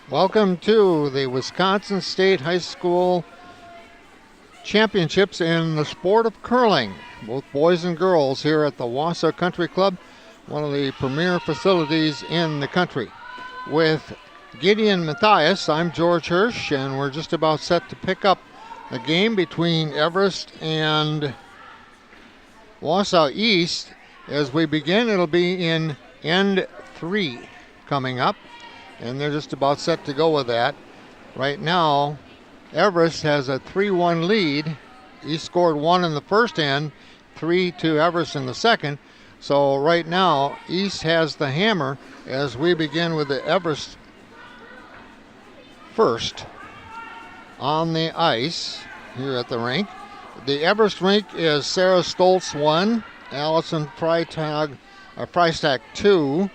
Welcome to the Wisconsin State High School Championships in the sport of curling, both boys and girls, here at the Wausau Country Club, one of the premier facilities in the country. With Gideon Matthias, I'm George Hirsch, and we're just about set to pick up a game between Everest and Wausau East. As we begin, it'll be in end 3 coming up, and they're just about set to go with that. Right now, Everest has a 3-1 lead. East scored 1 in the first end, 3 to Everest in the second. So right now, East has the hammer as we begin with the Everest first on the ice here at the rink. The Everest rink is Sarah Stoltz 1, Allison Freitag 2,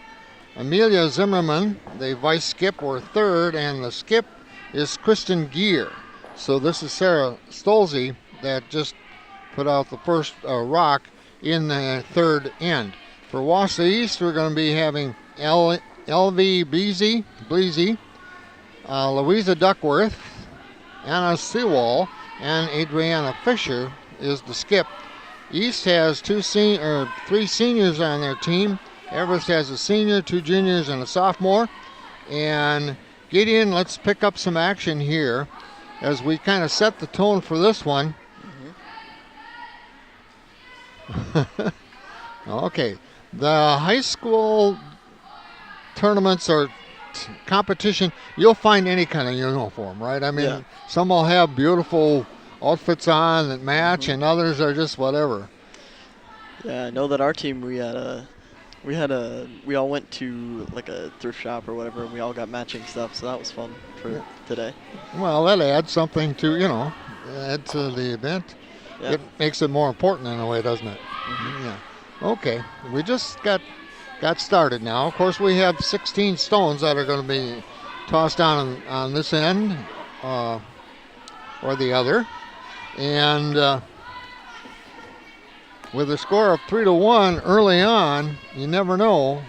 Amelia Zimmerman, the vice skip, were third, and the skip is Kristen Gear. So this is Sarah Stolze that just put out the first rock in the third end. For Wausau East, we're going to be having L.V. Bleasy, Louisa Duckworth, Anna Sewall, and Adriana Fisher is the skip. East has 3 seniors on their team. Everest has a senior, 2 juniors, and a sophomore. And Gideon, let's pick up some action here as we kind of set the tone for this one. Mm-hmm. Okay, the high school tournaments or competition, you'll find any kind of uniform, right? I mean, Some will have beautiful outfits on that match, and others are just whatever. Yeah, I know that our team, we all went to like a thrift shop or whatever, and we all got matching stuff, so that was fun for today. Well, that adds something to, add to the event. Yeah. It makes it more important in a way, doesn't it? Mm-hmm. Yeah. Okay, we just got started now. Of course, we have 16 stones that are going to be tossed down on this end or the other. And with a score of 3-1 early on, you never know.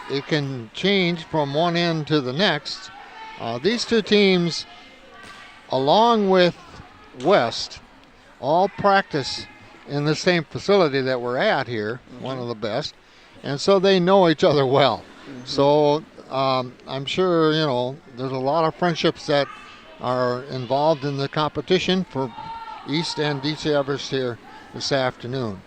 It can change from one end to the next. These two teams, along with West, all practice in the same facility that we're at here, one of the best. And so they know each other well. Mm-hmm. So I'm sure, there's a lot of friendships that are involved in the competition for East and DC Everest here this afternoon.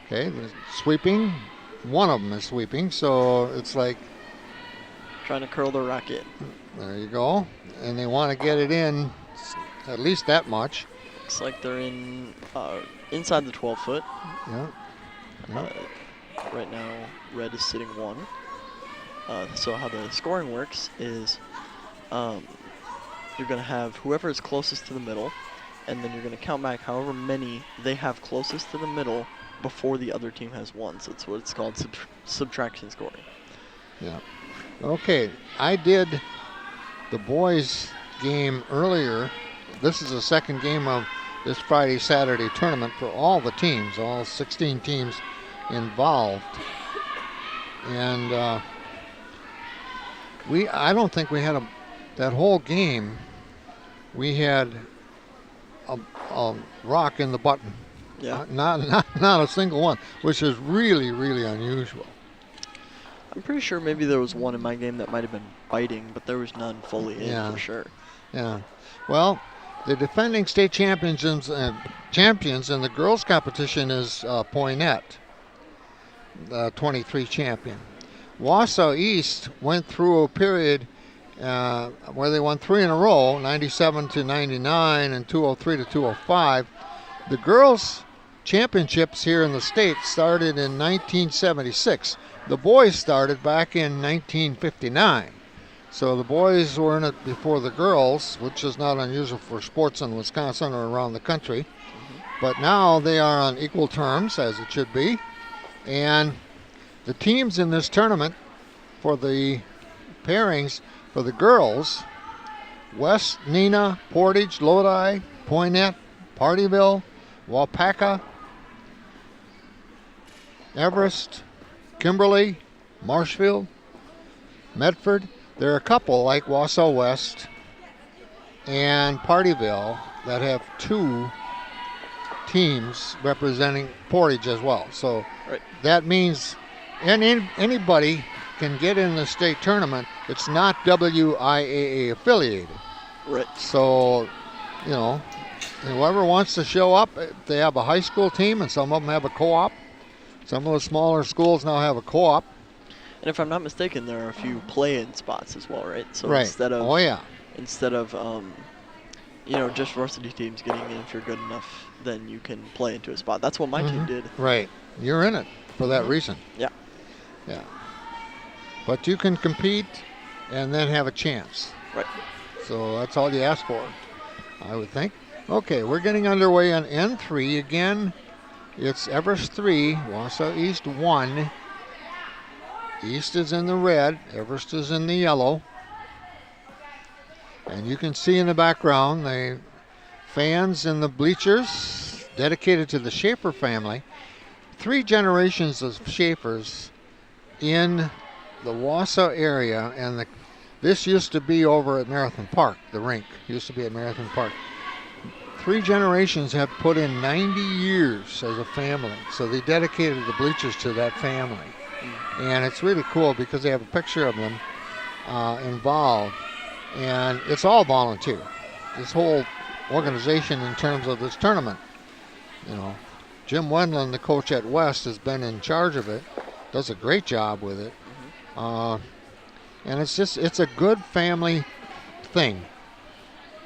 Okay, the sweeping. One of them is sweeping, so it's like trying to curl the racket. There you go. And they want to get it in at least that much. Looks like they're in inside the 12-foot. Yeah. Right now, red is sitting 1. So how the scoring works is you're going to have whoever is closest to the middle, and then you're going to count back however many they have closest to the middle before the other team has 1. So it's what it's called subtraction scoring. Yeah. Okay, I did the boys game earlier. This is the second game of this Friday-Saturday tournament for all the teams, all 16 teams involved. And I don't think we had that whole game, we had a rock in the button. Yeah. Not a single one, which is really, really unusual. I'm pretty sure maybe there was one in my game that might have been biting, but there was none fully in for sure. Yeah. Well, the defending state champions in the girls' competition is Poynette, the 23 champion. Wausau East went through a period where they won 3 in a row, 97 to 99 and 203 to 205. The girls' championships here in the state started in 1976. The boys started back in 1959. So the boys were in it before the girls, which is not unusual for sports in Wisconsin or around the country. Mm-hmm. But now they are on equal terms, as it should be. And the teams in this tournament for the pairings for the girls, West, Neenah, Portage, Lodi, Poynette, Partyville, Waupaca, Everest, Kimberly, Marshfield, Medford. There are a couple like Wausau West and Partyville that have 2 teams representing Portage as well. So Right. that means anybody can get in the state tournament. It's not WIAA affiliated. Right. So, you know, whoever wants to show up, they have a high school team, and some of them have a co-op. Some of the smaller schools now have a co-op. And if I'm not mistaken, there are a few play-in spots as well, right? So Right. instead of just varsity teams getting in, if you're good enough, then you can play into a spot. That's what my team did. Right. You're in it for that reason. Yeah. Yeah. But you can compete and then have a chance. Right. So that's all you ask for, I would think. Okay, we're getting underway on N3 again. It's Everest 3, Wausau East 1. East is in the red, Everest is in the yellow. And you can see in the background the fans in the bleachers dedicated to the Schaefer family. 3 generations of Schaefers in the Wausau area, and this used to be over at Marathon Park. The rink used to be at Marathon Park. 3 generations have put in 90 years as a family, so they dedicated the bleachers to that family. And it's really cool because they have a picture of them involved, and it's all volunteer. This whole organization in terms of this tournament, Jim Wendland, the coach at West, has been in charge of it, does a great job with it. And it's a good family thing.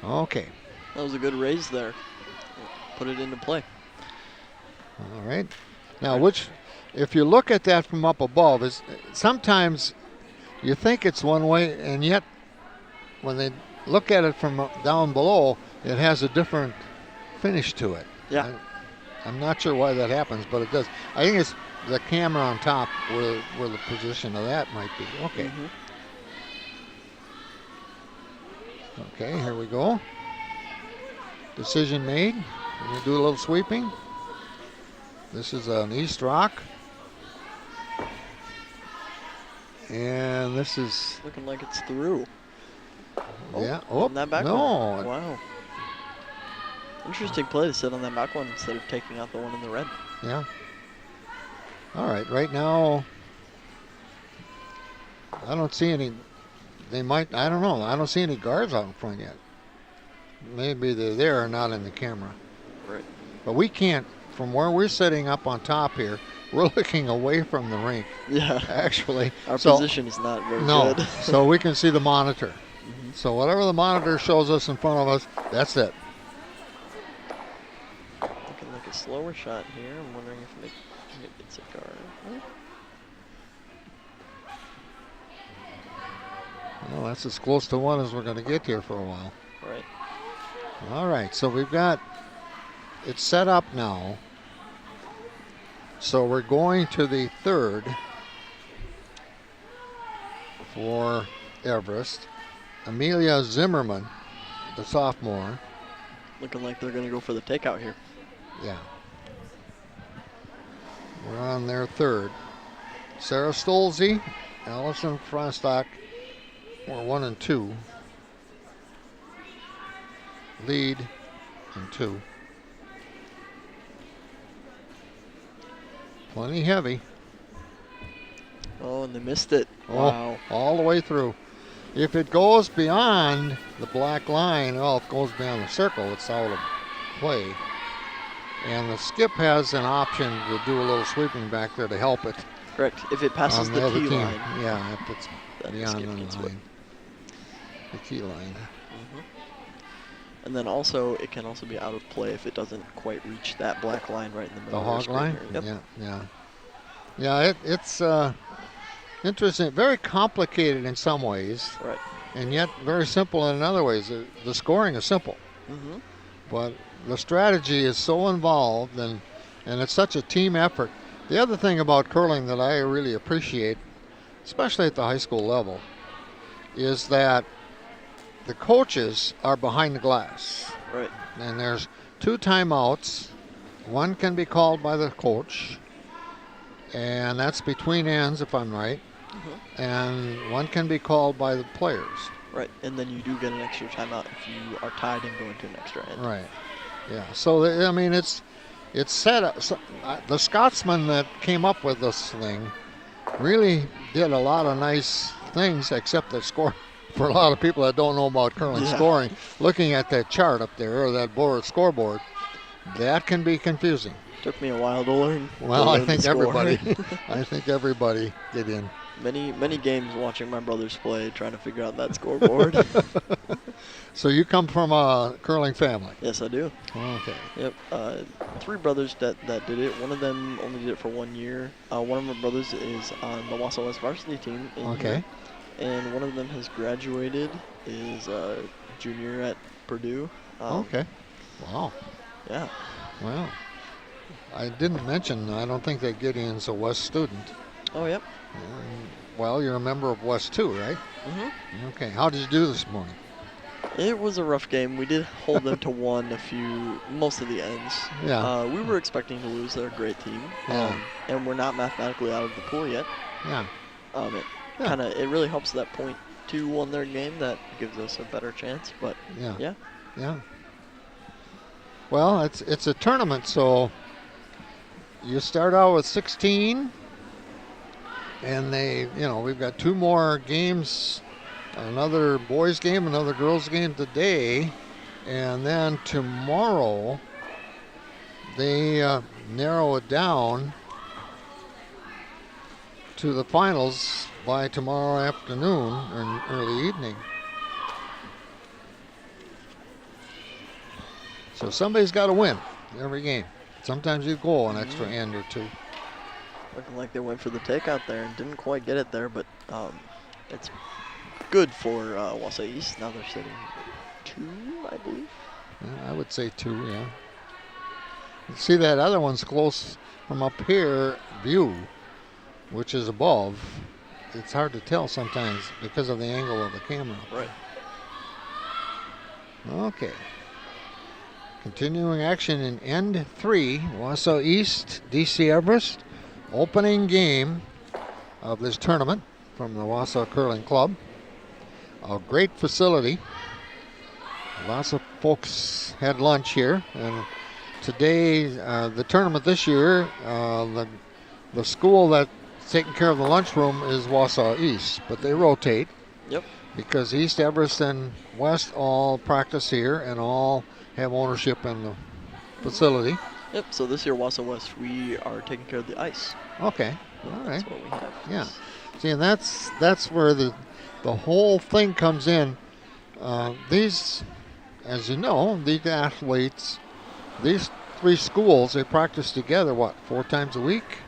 Okay. That was a good raise there. Put it into play. All right. Now, if you look at that from up above, is sometimes you think it's one way, and yet when they look at it from down below, it has a different finish to it. Yeah. I'm not sure why that happens, but it does. I think it's the camera on top where the position of that might be. Okay. Okay, here we go. Decision made. We're going to do a little sweeping. This is an East Rock. And this is... looking like it's through. Yeah. On that back no. one. Wow. Interesting play to sit on that back one instead of taking out the one in the red. Yeah. All right, right now, I don't see any... I don't know. I don't see any guards out in front yet. Maybe they're there or not in the camera. Right. But we can't, from where we're sitting up on top here, we're looking away from the rink. Yeah. Actually. Our position is not very good. So we can see the monitor. So whatever the monitor shows us in front of us, that's it. Looking like a slower shot here. I'm wondering if it gets a guard. Well, that's as close to one as we're going to get here for a while. Right. All right, so we've got it set up now. So we're going to the third for Everest. Amelia Zimmerman, the sophomore. Looking like they're going to go for the takeout here. Yeah. We're on their third. Sarah Stolze, Allison Frostock were 1 and 2. Lead and 2. Plenty heavy. Oh, and they missed it. Wow. All the way through. If it goes beyond the black line, if it goes beyond the circle, it's out of play. And the skip has an option to do a little sweeping back there to help it. Correct. If it passes the other tee team. line. Yeah, if it's then beyond the skip the can swip. line. The tee line. And then also, it can also be out of play if it doesn't quite reach that black line right in the middle. The of hog screen line? here. Yep. Yeah, it's interesting. Very complicated in some ways. Right. And yet very simple in other ways. The scoring is simple. But the strategy is so involved, and it's such a team effort. The other thing about curling that I really appreciate, especially at the high school level, is that the coaches are behind the glass. Right. And there's 2 timeouts. One can be called by the coach, and that's between ends, if I'm right. And one can be called by the players. Right, and then you do get an extra timeout if you are tied and go into an extra end. Right. Yeah. So I mean, it's set up. So, the Scotsman that came up with this thing really did a lot of nice things, except that score. For a lot of people that don't know about curling scoring, looking at that chart up there or that scoreboard, that can be confusing. Took me a while to learn. Well, I think everybody. I think everybody did in. Many games watching my brothers play, trying to figure out that scoreboard. So you come from a curling family? Yes, I do. Okay. Yep. 3 brothers that did it. One of them only did it for 1 year. One of my brothers is on the Wausau West varsity team. Okay. And one of them has graduated, is a junior at Purdue. Okay. Wow. Yeah. Wow. I didn't mention, I don't think that Gideon's a West student. Oh, yep. Well, you're a member of West too, right? Mm-hmm. Okay. How did you do this morning? It was a rough game. We did hold them to one most of the ends. Yeah. We were expecting to lose. They're a great team. Yeah. And we're not mathematically out of the pool yet. Yeah. It really helps that 0.2 on their game. That gives us a better chance. But yeah. Well, it's a tournament, so you start out with 16, and we've got 2 more games, another boys game, another girls game today, and then tomorrow they narrow it down to the finals by tomorrow afternoon or early evening. So somebody's got to win every game. Sometimes you go an extra end or 2. Looking like they went for the takeout there and didn't quite get it there, but it's good for Wausau East. Now they're sitting 2, I believe. Yeah, I would say 2, yeah. You see that other one's close from up here view, which is above. It's hard to tell sometimes because of the angle of the camera. Right. Okay. Continuing action in end 3, Wausau East, DC Everest. Opening game of this tournament from the Wausau Curling Club. A great facility. Lots of folks had lunch here. And today, the tournament this year, the school that's taking care of the lunchroom is Wausau East, but they rotate. Yep. Because East, Everest, and West all practice here and all have ownership in the facility. Yep, so this year, Wausau West, we are taking care of the ice. Okay, all right. That's what we have. Yeah. See, and that's where the whole thing comes in. These, as you know, these athletes, these 3 schools, they practice together, 4 times a week?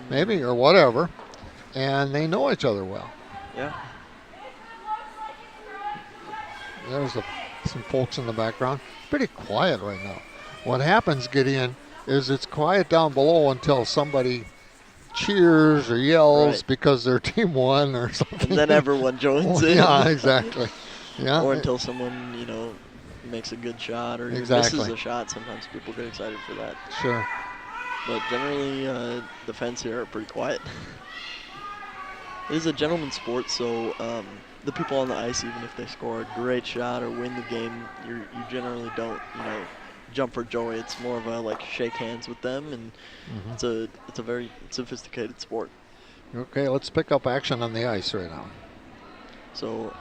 Maybe, or whatever. And they know each other well. Yeah. There's some folks in the background. Pretty quiet right now. What happens, Gideon, is it's quiet down below until somebody cheers or yells because their team won or something. And then everyone joins in. Yeah, exactly. Yeah. Or until someone, makes a good shot or misses a shot. Sometimes people get excited for that. Sure. But generally, the fans here are pretty quiet. It is a gentleman's sport, so the people on the ice, even if they score a great shot or win the game, you generally don't, jump for joy. It's more of a shake hands with them, and it's a very sophisticated sport. Okay, let's pick up action on the ice right now. So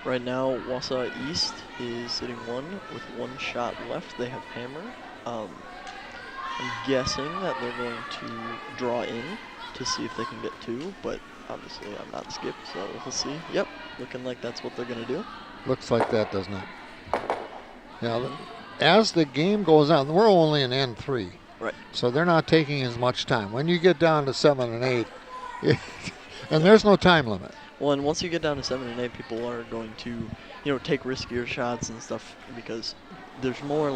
right now, Wausau East is sitting 1 with 1 shot left. They have hammer. I'm guessing that they're going to draw in to see if they can get 2, but obviously I'm not Skip, so we'll see. Yep, looking like that's what they're going to do. Looks like that, doesn't it? Now, as the game goes on, we're only in N3. Right. So they're not taking as much time. When you get down to 7 and 8, and there's no time limit. Well, and once you get down to 7 and 8, people are going to, take riskier shots and stuff because there's more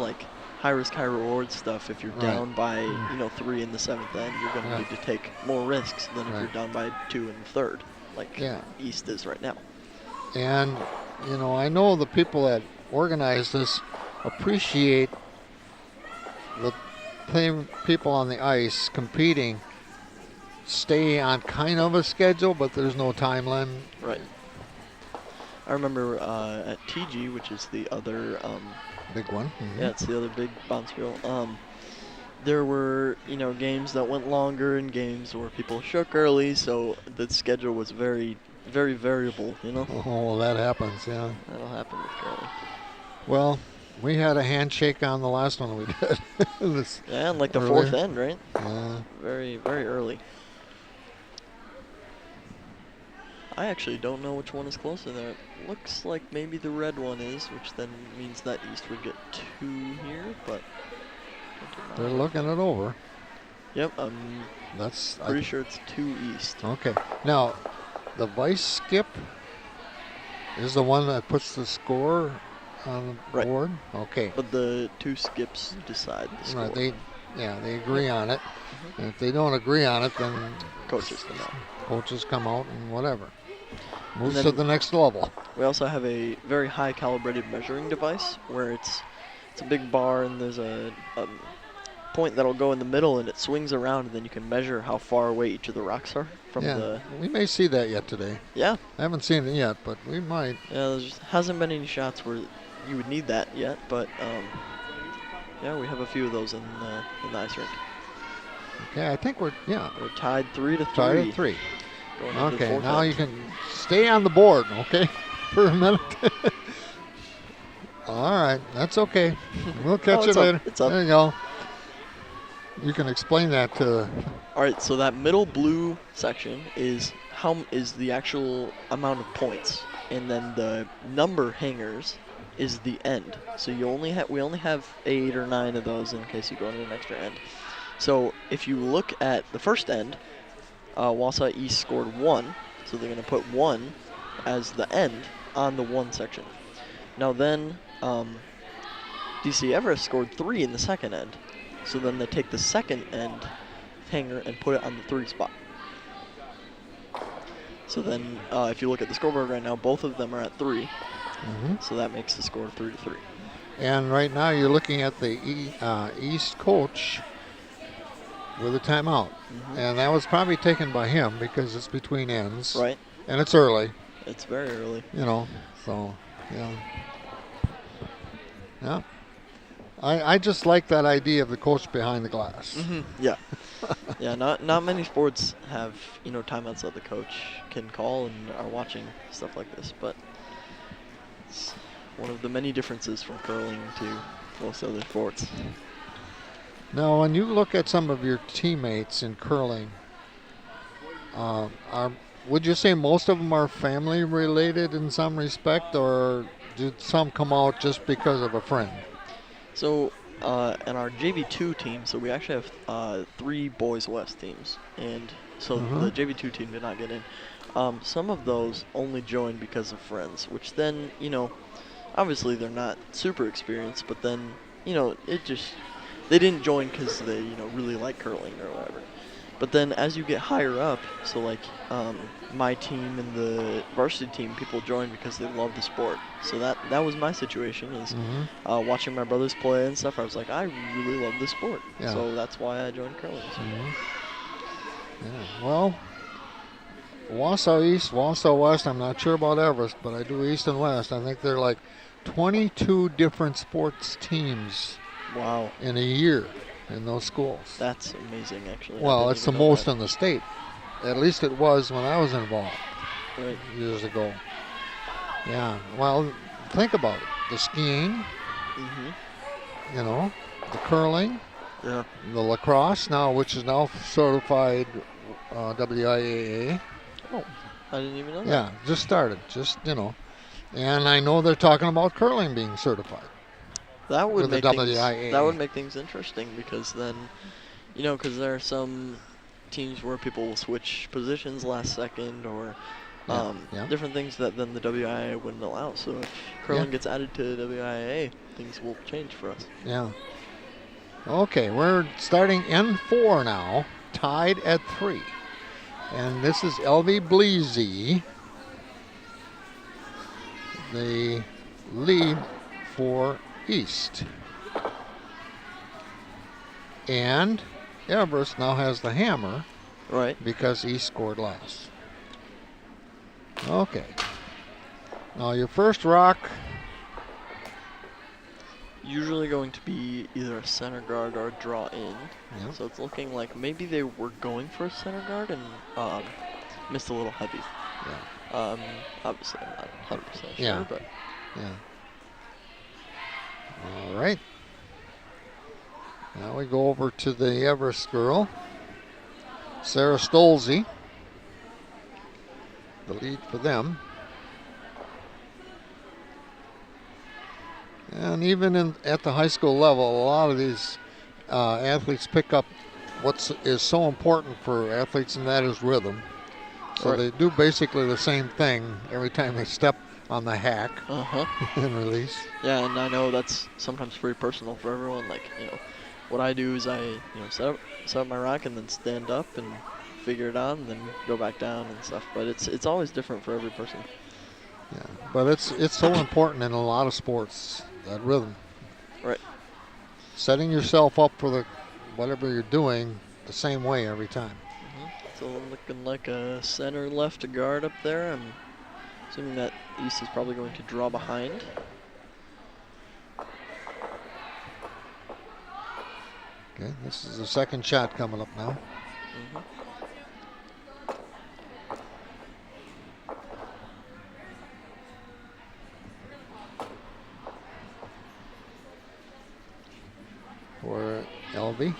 high risk, high reward stuff. If you're down by 3 in the 7th end, you're going to need to take more risks than if you're down by 2 in the 3rd, East is right now. And I know the people that organize this appreciate the people on the ice competing stay on kind of a schedule, but there's no time limit. Right. I remember at TG, which is the other Big one. Mm-hmm. yeah, it's the other big bounce field. There were, games that went longer and games where people shook early, so the schedule was very, very variable, Oh, well, that happens, yeah. That'll happen with curling. Well, we had a handshake on the last one we did. Yeah, and like the earlier. 4th end, right? Yeah. Very, very early. I actually don't know which one is closer there. It looks like maybe the red one is, which then means that East would get 2 here, but They're looking it over. Yep, I'm pretty sure it's 2 East. Okay. Now, the vice skip is the one that puts the score on the board? Okay. But the 2 skips decide the score. Right, they agree on it. And if they don't agree on it, then coaches come out. Coaches come out and whatever. Moves to the next level. We also have a very high calibrated measuring device where it's a big bar and there's a point that'll go in the middle and it swings around and then you can measure how far away each of the rocks are from the... We may see that yet today. Yeah. I haven't seen it yet, but we might. Yeah, there just hasn't been any shots where you would need that yet, but yeah, we have a few of those in the ice rink. Okay, I think we're tied 3-3. Tied at 3. Okay, now you can stay on the board, okay, for a minute. All right, that's okay. We'll catch you later. It's up. There you go. You can explain that to... All right, so that middle blue section is the actual amount of points, and then the number hangers is the end. So we only have 8 or 9 of those in case you go into an extra end. So if you look at the first end, Wausau East scored 1, so they're going to put 1 as the end on the 1 section. Now then, DC Everest scored 3 in the second end, so then they take the second end hanger and put it on the 3 spot. So then, if you look at the scoreboard right now, both of them are at 3, so that makes the score 3-3. And right now you're looking at the East coach with a timeout. And that was probably taken by him because it's between ends. Right. And it's early. It's very early. So, yeah. Yeah. I just like that idea of the coach behind the glass. Yeah. Yeah, not many sports have, timeouts that the coach can call and are watching stuff like this, but it's one of the many differences from curling to most other sports. Now, when you look at some of your teammates in curling, would you say most of them are family related in some respect, or do some come out just because of a friend? So, in our JV2 team, so we actually have 3 Boys West teams, and so the JV2 team did not get in. Some of those only joined because of friends, which then, obviously they're not super experienced, but then, they didn't join because they, really like curling or whatever. But then as you get higher up, so like my team and the varsity team, people join because they love the sport. So that was my situation, is watching my brothers play and stuff. I was like, I really love the sport. Yeah. So that's why I joined curling. So. Yeah. Well, Wausau East, Wausau West, I'm not sure about Everest, but I do East and West. I think they're like 22 different sports teams. Wow. In a year in those schools. That's amazing, actually. Well, it's the most in the state. At least it was when I was involved years ago. Yeah. Well, think about it. The skiing, the curling, the lacrosse now, which is now certified WIAA. Oh, I didn't even know that. Yeah, just started. And I know they're talking about curling being certified. That would make things interesting, because then, because there are some teams where people will switch positions last second, or different things that then the WIA wouldn't allow. So if curling gets added to WIA, things will change for us. Yeah. Okay, we're starting N4 now, tied at 3. And this is LV Bleasy. They lead for East. And Everest now has the hammer Right. because East scored last. Okay. Now your first rock. Usually going to be either a center guard or a draw in. Yeah. So it's looking like maybe they were going for a center guard and missed a little heavy. Yeah. Obviously I'm not 100% Yeah. sure, but Yeah. All right. Now we go over to the Everest girl, Sarah Stolze. The lead for them. And even at the high school level, a lot of these athletes pick up what is so important for athletes, and that is rhythm. So Right. they do basically the same thing every time they step on the hack and release. Yeah, and I know that's sometimes pretty personal for everyone. Like, what I do is I, set up my rack and then stand up and figure it out and then go back down and stuff. But it's always different for every person. Yeah, but it's so important in a lot of sports, that rhythm. Right. Setting yourself up for whatever you're doing the same way every time. So looking like a center left guard up there. I'm assuming that East is probably going to draw behind. Okay, this is the second shot coming up now. For LV,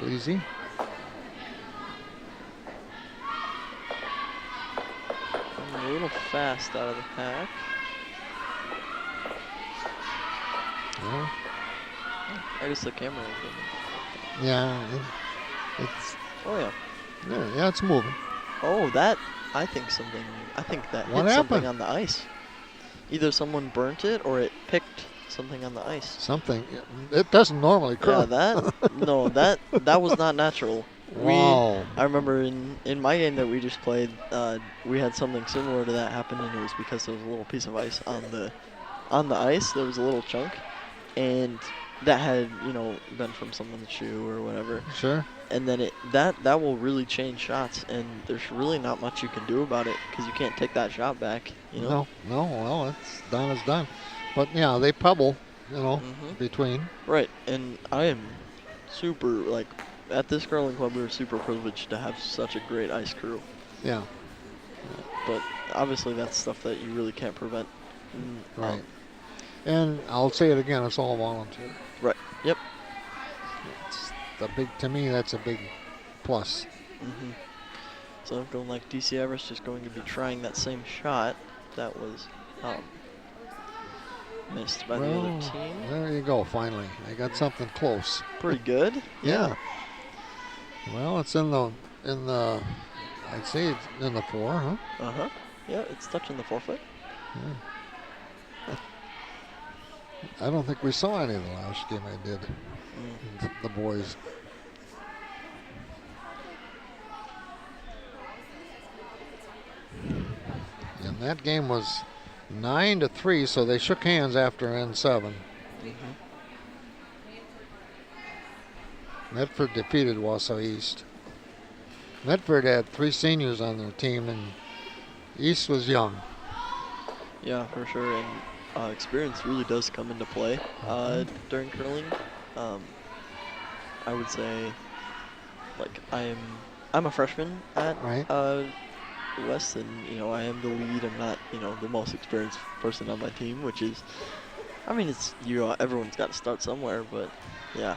Bleasy. A little fast out of the hack. Yeah. I guess the camera is Yeah, it's. Oh yeah. Yeah, it's moving. Oh, I think that What hit happened? something on the ice. Either someone burnt it or it picked something on the ice. Something. It doesn't normally occur. Yeah, that was not natural. Wow. I remember in my game that we just played, we had something similar to that happen, and it was because there was a little piece of ice on the ice. There was a little chunk, and that had been from someone's shoe or whatever. Sure. And then that will really change shots, and there's really not much you can do about it because you can't take that shot back. No. Well, it's done. It's done. But yeah, they pebble. Between. Right, and I am super at this curling club. We're super privileged to have such a great ice crew. Yeah. But obviously, that's stuff that you really can't prevent. Right. And I'll say it again, it's all volunteer. Right. Yep. To me, that's a big plus. So I'm going like DC Everest is going to be trying that same shot that was missed by the other team. There you go, finally. I got something close. Pretty good. Yeah. Well, it's in the I'd say it's in the 4, huh? Yeah, it's touching the 4 foot. Yeah. I don't think we saw any of the last game I did. The boys. And that game was 9-3, so they shook hands after N7. Medford defeated Wausau East. Medford had 3 seniors on their team, and East was young. Yeah, for sure, and experience really does come into play during curling. I would say, I'm a freshman at West, and I am the lead. I'm not the most experienced person on my team, which is, it's everyone's got to start somewhere, but yeah.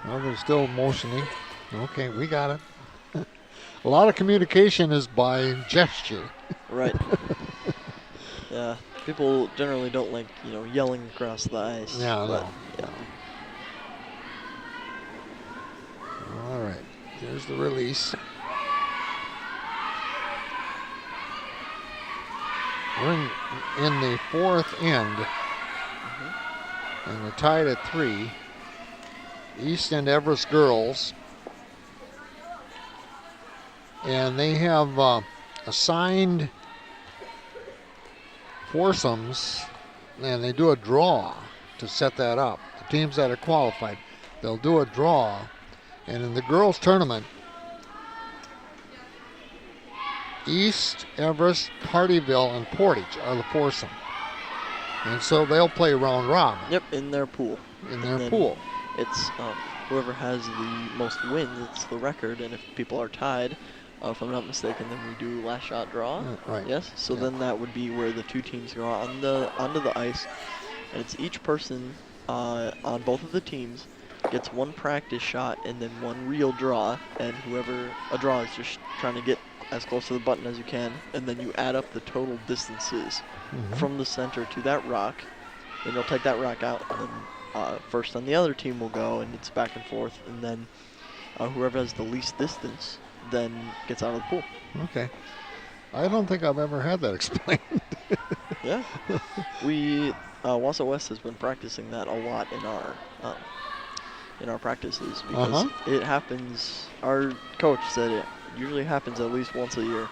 Well, they're still motioning. Okay, we got it. A lot of communication is by gesture. Right. Yeah, people generally don't like, yelling across the ice. Yeah, but, no. Yeah. All right, there's the release. We're in the 4th end, and we're tied at 3. East and Everest girls. And they have assigned foursomes, and they do a draw to set that up. The teams that are qualified. They'll do a draw. And in the girls' tournament, East, Everest, Partyville, and Portage are the foursome. And so they'll play round robin. Yep, in their pool. In their pool. It's whoever has the most wins, it's the record. And if people are tied, if I'm not mistaken, then we do last shot draw. Right. Yes. So then that would be where the two teams go onto the ice, and it's each person on both of the teams gets one practice shot and then one real draw. And a draw is just trying to get as close to the button as you can, and then you add up the total distances from the center to that rock. Then you'll take that rock out, and then first on the other team will go, and it's back and forth, and then whoever has the least distance then gets out of the pool. Okay. I don't think I've ever had that explained. Yeah. Wausau West has been practicing that a lot in our practices because it happens. Our coach said it usually happens at least once a year.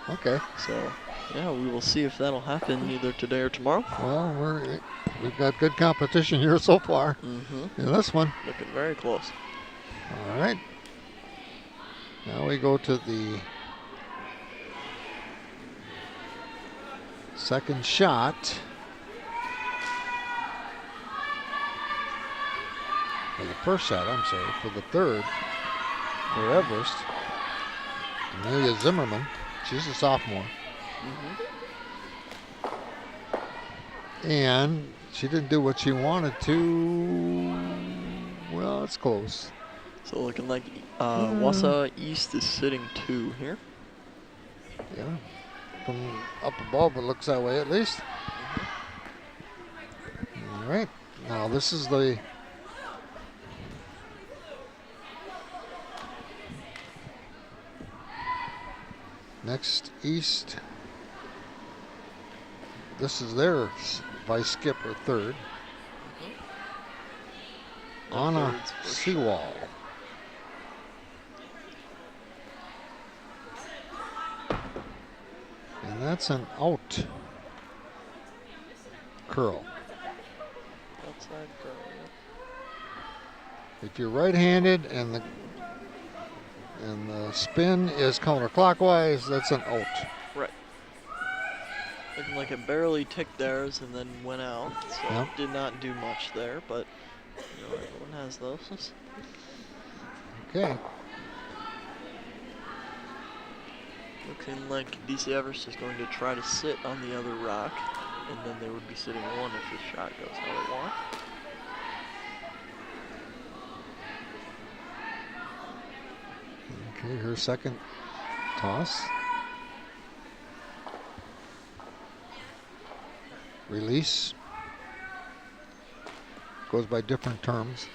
Okay. So, yeah, we will see if that'll happen either today or tomorrow. Well, we've got good competition here so far in this one. Looking very close. All right. Now we go to the second shot. For the first shot, I'm sorry, for the third for Everest. Amelia Zimmerman, she's a sophomore. And she didn't do what she wanted to. Well, it's close. So looking like Wausau East is sitting 2 here. Yeah, from up above it looks that way at least. All right, now this is the next East. This is their vice skipper, third. Anna Seawall. And that's an out curl. Outside curl. If you're right-handed and the spin is counterclockwise, that's an out. Right. Looking like it barely ticked theirs and then went out. So did not do much there, but everyone has those. Okay. Looking like DC Everest is going to try to sit on the other rock, and then they would be sitting 1 if the shot goes how they want. Okay, her second toss. Release. Goes by different terms.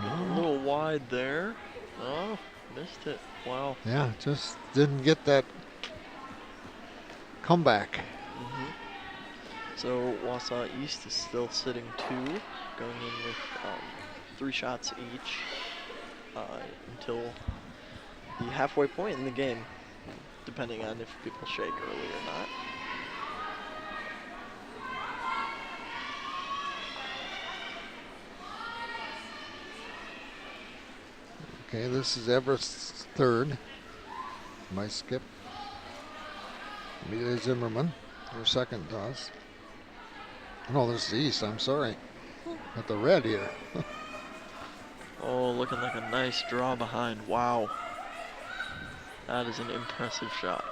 A little wide there. Oh, missed it. Wow. Yeah, just didn't get that comeback. So Wausau East is still sitting 2, going in with 3 shots each until the halfway point in the game, depending on if people shake early or not. Okay, this is Everest's third. My skip. Amelia Zimmerman, her second toss. No, this is East, I'm sorry. Got the red here. Oh, looking like a nice draw behind. Wow. That is an impressive shot.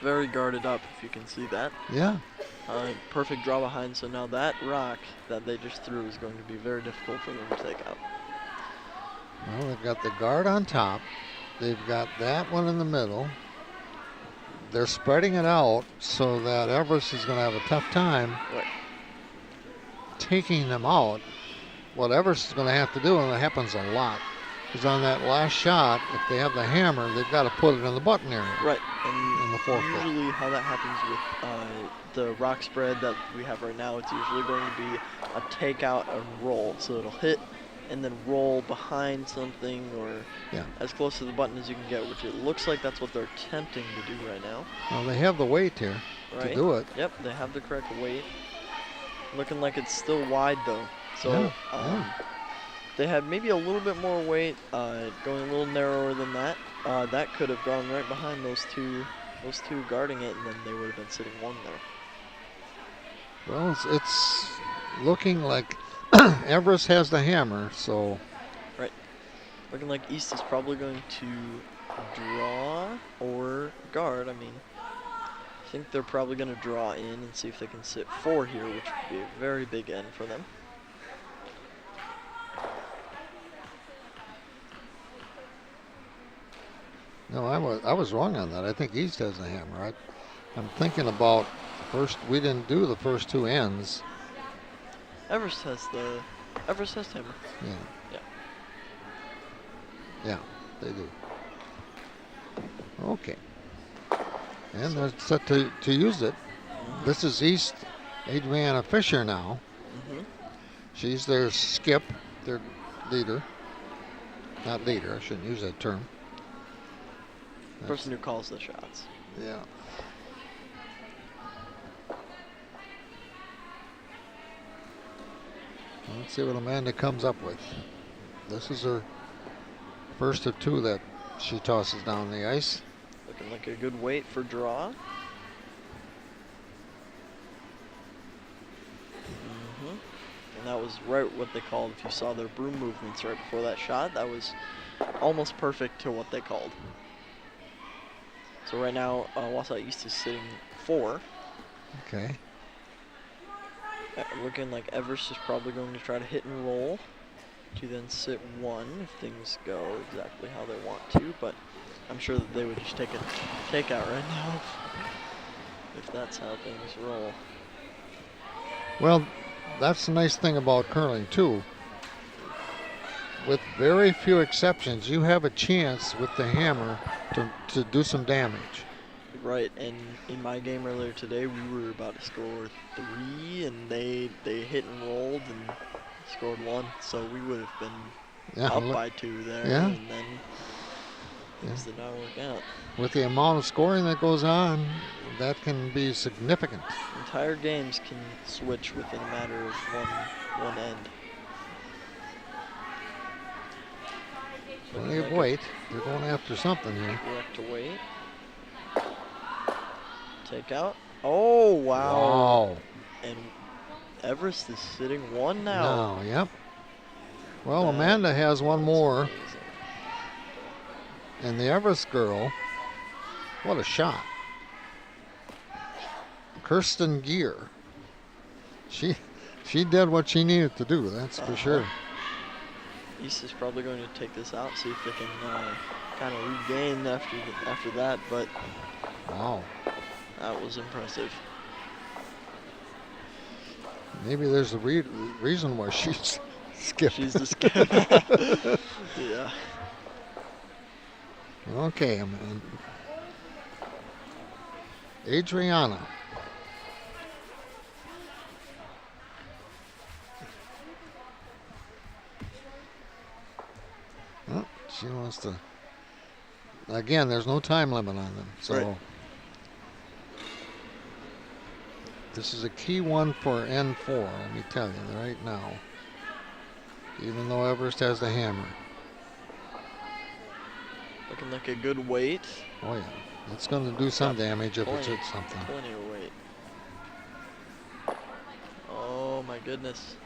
Very guarded up, if you can see that. Yeah. Perfect draw behind, so now that rock that they just threw is going to be very difficult for them to take out. Well, they've got the guard on top. They've got that one in the middle. They're spreading it out so that Everest is going to have a tough time taking them out. What Everest is going to have to do, and it happens a lot, is on that last shot, if they have the hammer, they've got to put it in the button area. Right, and in the forefoot. Usually how that happens with the rock spread that we have right now, it's usually going to be a takeout and roll. So it'll hit and then roll behind something or Yeah. as close to the button as you can get, which it looks like that's what they're attempting to do right now. Well, they have the weight here Right? to do it. Yep, they have the correct weight. Looking like it's still wide though. So yeah. they had maybe a little bit more weight, going a little narrower than that. That could have gone right behind those two guarding it, and then they would have been sitting one there. Well, it's looking like Everest has the hammer, so. Right. Looking like East is probably going to draw or guard. I mean, I think they're probably going to draw in and see if they can sit 4 here, which would be a very big end for them. No, I was wrong on that. I think East has the hammer. I'm thinking about we didn't do the first 2 ends. Everest has hammer. Yeah. Yeah. Yeah, they do. Okay. And they're set to use it. This is East Adriana Fisher now. She's their skip, their leader. Not leader, I shouldn't use that term. Person who calls the shots. Yeah. Let's see what Amanda comes up with. This is her first of 2 that she tosses down the ice. Looking like a good weight for draw. And that was right what they called, if you saw their broom movements right before that shot, that was almost perfect to what they called. So right now, Wausau East is sitting 4. Okay. Looking like Everest is probably going to try to hit and roll to then sit 1 if things go exactly how they want to, but I'm sure that they would just take a takeout right now if that's how things roll. Well, that's the nice thing about curling too. With very few exceptions, you have a chance with the hammer to do some damage. Right, and in my game earlier today, we were about to score 3, and they hit and rolled and scored 1, so we would have been up by 2 there, and then things did not work out. With the amount of scoring that goes on, that can be significant. Entire games can switch within a matter of one end. Plenty of weight. They're going after something here. Correct weight. Take out. Oh, wow. Wow. And Everest is sitting 1 now. No, yep. Well, Amanda has 1 more. Amazing. And the Everest girl, what a shot. Kirsten Gear. She did what she needed to do, that's for sure. East is probably going to take this out, see if they can kind of regain after that, but wow, that was impressive. Maybe there's a reason why she's skipped. She's the skip. Yeah. Okay, Adriana. Oh, she wants to. Again, there's no time limit on them, so. Right. This is a key one for N4, let me tell you right now. Even though Everest has the hammer. Looking like a good weight. Oh yeah, it's going to do some damage if it's hit something. Plenty of weight. Oh my goodness.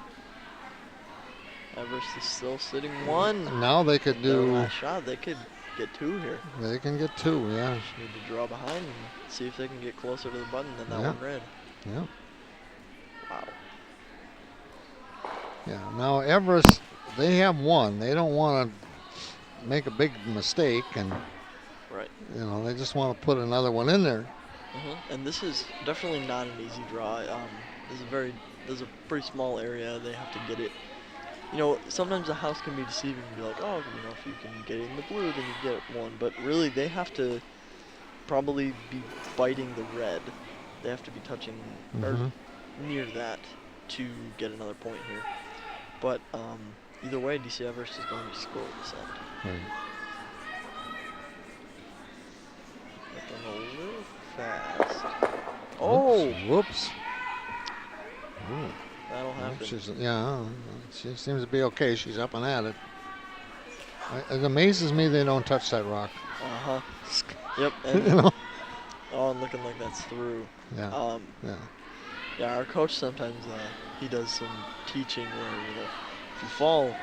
Everest is still sitting 1. Now they could do. Last shot, they could get 2 here. They can get 2, yeah. Just need to draw behind and see if they can get closer to the button than that one red. Yeah. Wow. Yeah. Now Everest, they have 1. They don't want to make a big mistake, and right. You know, they just want to put another one in there. And this is definitely not an easy draw. There's a pretty small area. They have to get it. You know, sometimes the house can be deceiving and be like, oh, you know, if you can get it in the blue, then you get 1. But really, they have to probably be biting the red. They have to be touching or near that to get another point here. But either way, DC Everest is going to be scored this end. Right. But then a little fast. Oh! Whoops. Ooh. That'll happen. She seems to be okay. She's up and at it. It amazes me they don't touch that rock. Uh-huh. Yep. And, You know? oh, and looking like that's through. Yeah. Yeah, our coach sometimes, he does some teaching where, if you fall,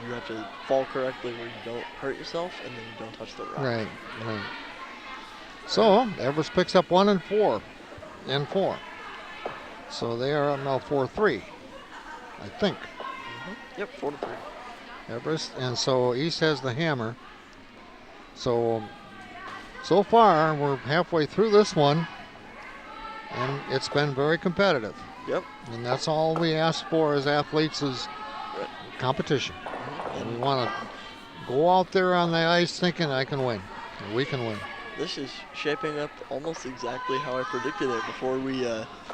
you have to fall correctly where you don't hurt yourself, and then you don't touch the rock. Right. So, Everest picks up 1 and 4. And 4. So they are up now 4-3, I think. Yep, 4-3. Everest, and so East has the hammer. So far we're halfway through this one, and it's been very competitive. Yep. And that's all we ask for as athletes is competition. And we want to go out there on the ice thinking I can win, and we can win. This is shaping up almost exactly how I predicted it before we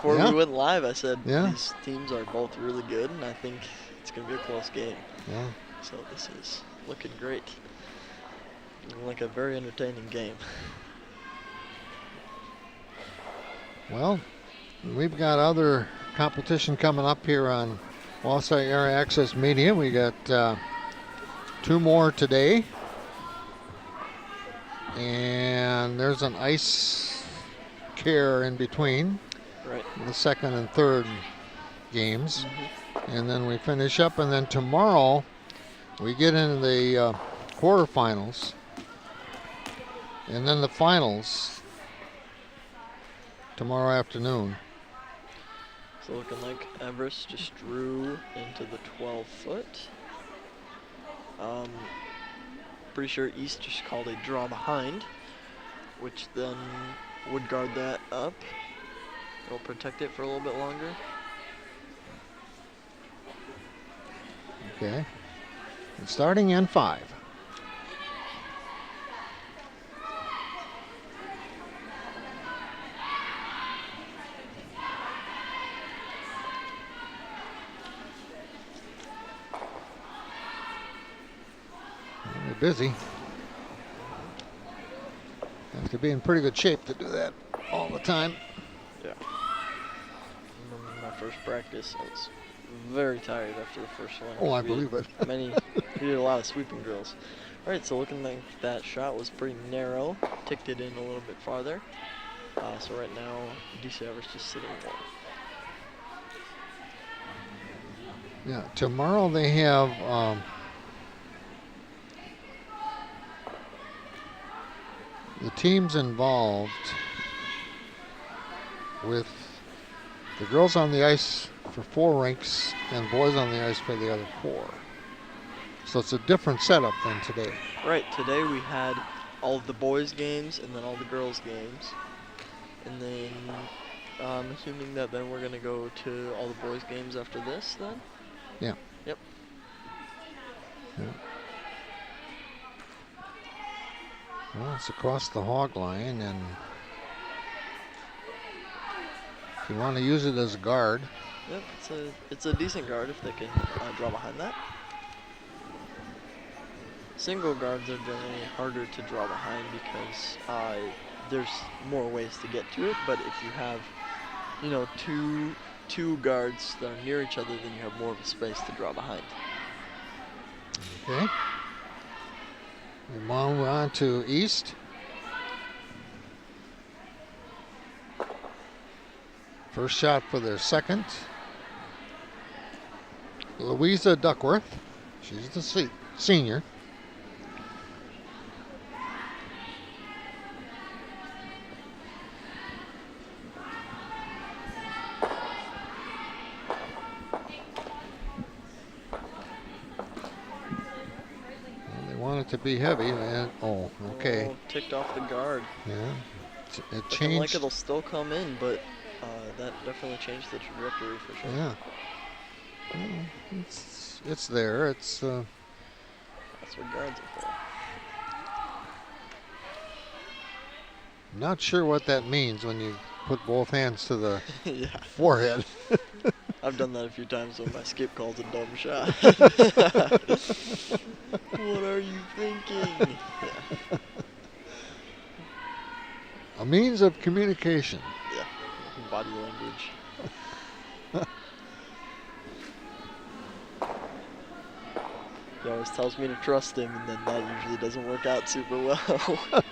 we went live. I said these teams are both really good, and I think it's going to be a close game. Yeah. So this is looking great. Looking like a very entertaining game. Well, we've got other competition coming up here on Wausau Area Access Media. We got 2 more today. And there's an ice care in between the second and third games. And then we finish up, and then tomorrow we get into the quarterfinals, and then the finals tomorrow afternoon. So looking like Everest just drew into the 12-foot. Pretty sure East just called a draw behind, which then would guard that up. It'll protect it for a little bit longer. Okay. And starting in 5. They're busy. Have to be in pretty good shape to do that all the time. Yeah. Remember my first practice, I was very tired after the first one. Oh, I believe it. We did a lot of sweeping drills. All right, so looking like that shot was pretty narrow. Ticked it in a little bit farther. So right now, DC Everest just sitting there. Yeah, tomorrow they have the teams involved with the girls on the ice for 4 rinks and boys on the ice for the other 4. So it's a different setup than today. Right, today we had all of the boys' games and then all the girls' games. And then I'm assuming that then we're going to go to all the boys' games after this then? Yeah. Yep. Yeah. Well, it's across the hog line, and if you want to use it as a guard. Yep, it's a decent guard if they can draw behind that. Single guards are generally harder to draw behind because there's more ways to get to it. But if you have, two guards that are near each other, then you have more of a space to draw behind. Okay. We move on to East. First shot for their second. Louisa Duckworth. She's the senior. To be heavy, and okay. Oh, ticked off the guard. Yeah, it changed. Looking like it'll still come in, but that definitely changed the trajectory for sure. Yeah. Well, it's there. It's. That's what guards are for. Not sure what that means when you put both hands to the forehead. I've done that a few times when my skip calls a dumb shot. What are you thinking? Yeah. A means of communication. Yeah. Body language. He always tells me to trust him, and then that usually doesn't work out super well. A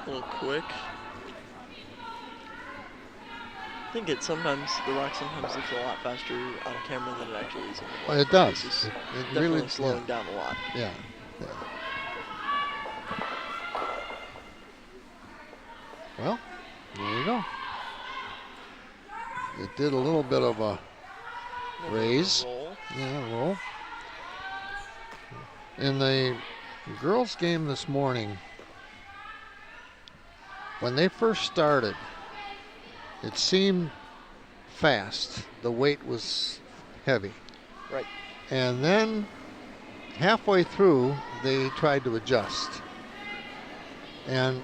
little quick. I think the rock sometimes looks a lot faster on camera than it actually is in the Well, water. it does. It's It definitely really slowing down a lot. Yeah. Yeah. Well, there you go. It did a little bit of a raise. Roll. Yeah, roll. In the girls' game this morning, when they first started, it seemed fast. The weight was heavy. Right. And then halfway through, they tried to adjust. And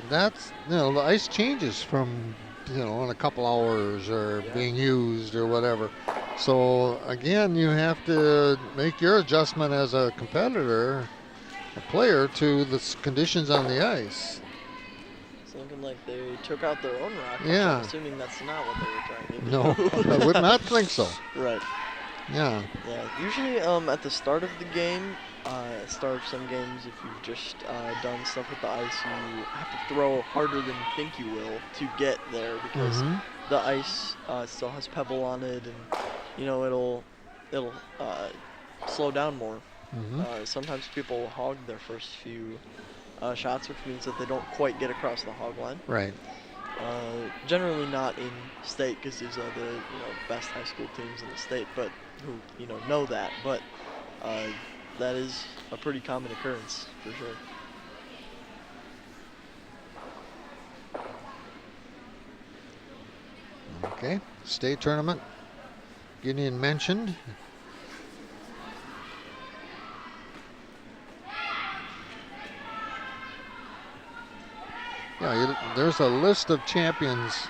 that's, the ice changes from, in a couple hours or being used or whatever. So again, you have to make your adjustment as a competitor, a player, to the conditions on the ice. It's looking like they took out their own rock. Yeah. I'm assuming that's not what they were trying to do. No, I would not think so. Right. Yeah. Yeah. Usually, at the start of the game, start of some games, if you've just done stuff with the ice, you have to throw harder than you think you will to get there because the ice still has pebble on it, and it'll slow down more. Sometimes people hog their first few shots, which means that they don't quite get across the hog line. Right. Generally not in state, because these are the best high school teams in the state, but who know that. But that is a pretty common occurrence for sure. Okay. State tournament. Gideon mentioned. Yeah, there's a list of champions,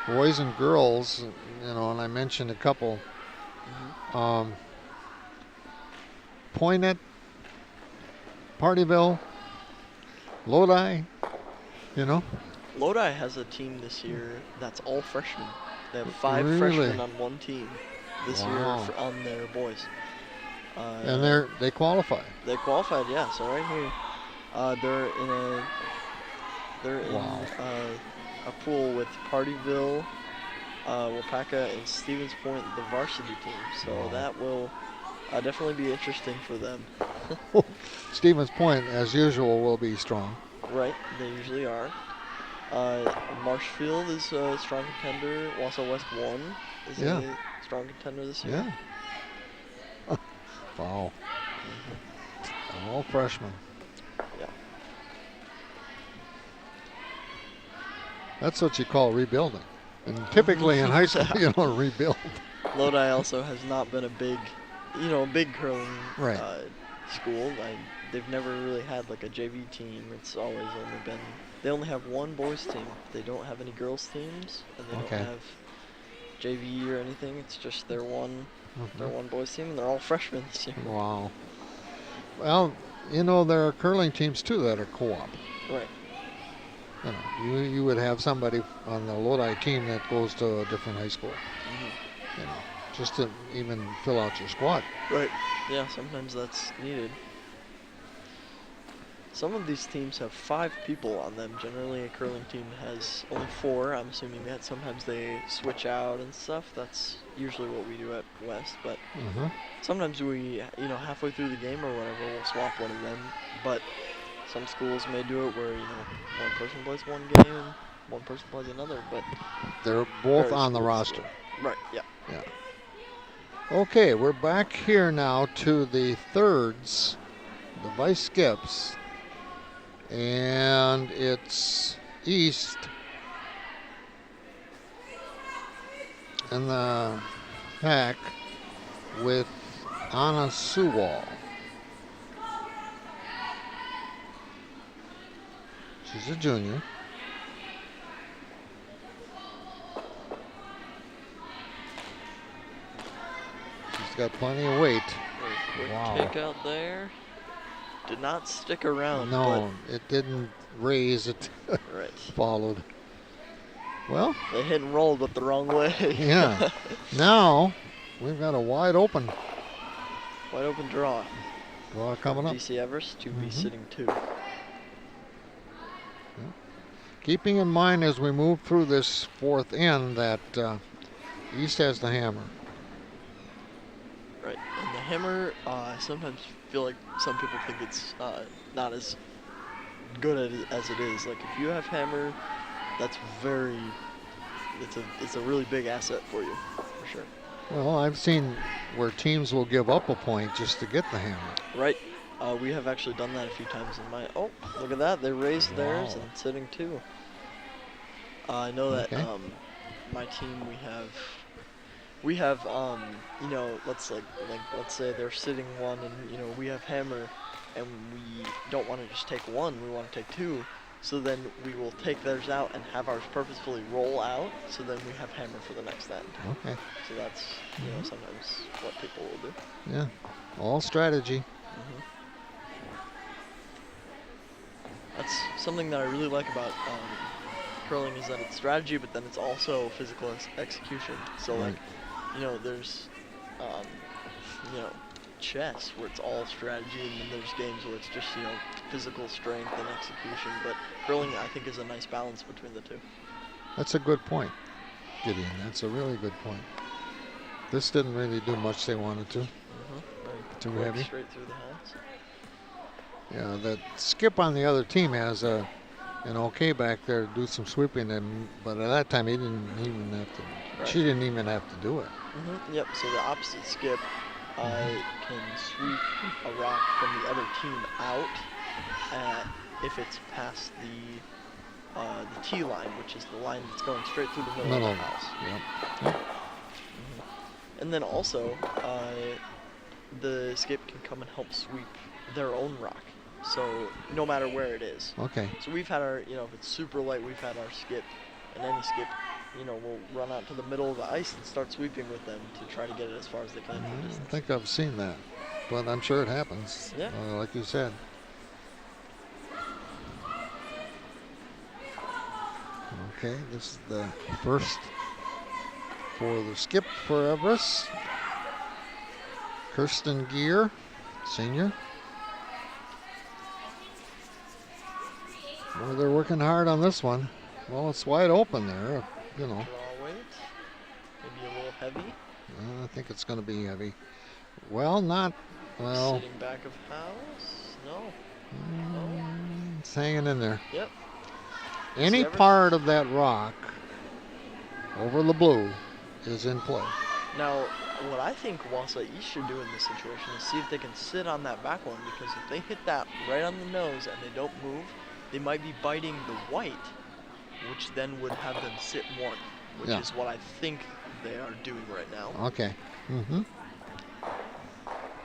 boys and girls, and I mentioned a couple. Poinet, Partyville, Lodi, Lodi has a team this year that's all freshmen. They have 5 Really? freshmen on one team this year Wow. on their boys. And they qualify. They qualified, yeah. So right here, they're in Wow. a pool with Partyville, Wapaka, and Stevens Point, the varsity team. So Wow. that will definitely be interesting for them. Stevens Point, as usual, will be strong. Right, they usually are. Marshfield is a strong contender. Wausau West 1 is a strong contender this year. Yeah. Wow. All freshmen. Yeah. That's what you call rebuilding. And typically in high school, you don't rebuild. Lodi also has not been a big curling school. They've never really had like a JV team. It's always only been, they only have one boys team. They don't have any girls teams, and they don't have JV or anything. It's just their one boys team, and they're all freshmen this year. Wow. Well, there are curling teams too that are co-op. Right. You would have somebody on the Lodi team that goes to a different high school. Just to even fill out your squad. Right. Yeah, sometimes that's needed. Some of these teams have 5 people on them. Generally, a curling team has only 4. I'm assuming that sometimes they switch out and stuff. That's usually what we do at West. But sometimes we, halfway through the game or whatever, we'll swap one of them. But some schools may do it where, one person plays one game and one person plays another. But they're both on the roster. Right, yeah. Yeah. Okay, we're back here now to the thirds, the vice skips. And it's East in the pack with Anna Sewall. She's a junior. got plenty of weight. Quick Wow. takeout there. Did not stick around. No, it didn't raise. It Right. followed. Well, they hit and rolled, but the wrong way. Yeah. Now we've got a wide open draw. draw coming up. DC Everest to be sitting 2. Keeping in mind as we move through this fourth end that East has the hammer. Right, and the hammer, I sometimes feel like some people think it's not as good as it is. Like if you have hammer, that's it's a really big asset for you, for sure. Well, I've seen where teams will give up a point just to get the hammer. Right, we have actually done that a few times in my. Oh, look at that! They raised theirs and sitting 2. I know that my team we have you know, let's say they're sitting 1 and you know we have hammer and we don't want to just take 1, we want to take 2, so then we will take theirs out and have ours purposefully roll out, so then we have hammer for the next end. Okay. So that's you know sometimes what people will do. Yeah, all strategy. That's something that I really like about curling, is that it's strategy, but then it's also physical execution. So like, you know, there's, you know, chess where it's all strategy, and then there's games where it's just, you know, physical strength and execution. But curling, I think, is a nice balance between the 2. That's a good point, Gideon. That's a really good point. This didn't really do much they wanted to. Too heavy. Straight through the hands. Yeah, that Skip on the other team has an okay back there to do some sweeping, but at that time he didn't even have to. Right. She didn't even have to do it. Yep. So the opposite Skip can sweep a rock from the other team out if it's past the T line, which is the line that's going straight through the middle of the house. Yep. And then also, the Skip can come and help sweep their own rock. So no matter where it is. Okay. So we've had our, you know, if it's super light, we've had our Skip, and any Skip, you know, will run out to the middle of the ice and start sweeping with them to try to get it as far as they can. I don't think I've seen that, but I'm sure it happens. Yeah. Like you said. Okay, this is the first for the Skip for Everest. Kirsten Gear, senior. Well, they're working hard on this one. Well, it's wide open there, you know. Draw weight, maybe a little heavy. I think it's going to be heavy. Well, not, well. Sitting back of house, no. It's hanging in there. Yep. Any part of that rock over the blue is in play. Now, what I think Wausau East should do in this situation is see if they can sit on that back one, because if they hit that right on the nose and they don't move, they might be biting the white, which then would have them sit 1, which is what I think they are doing right now. Okay.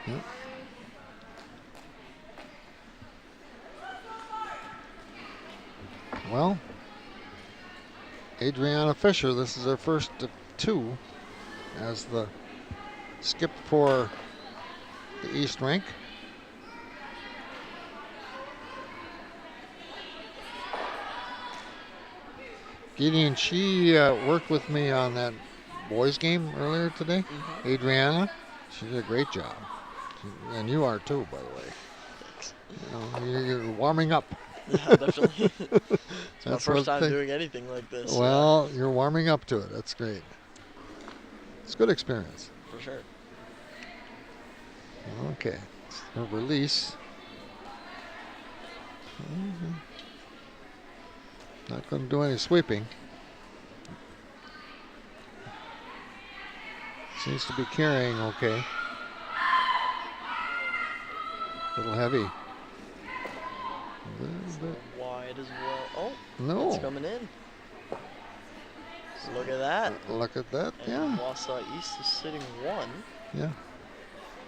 Yep. Well, Adriana Fisher, this is her first of 2 as the Skip for the East Rink. Gideon, she worked with me on that boys game earlier today. Adriana, she did a great job. And you are too, by the way. Thanks. You know, you're warming up. Yeah, definitely. It's my That's first one time thing. doing anything like this. Well, you're warming up to it. That's great. It's a good experience. For sure. Okay. Her release. Not going to do any sweeping. Seems to be carrying okay. A little heavy. Wide as well. Oh, No. it's coming in. So look at that. Look at that, And yeah. Wausau East is sitting 1. Yeah.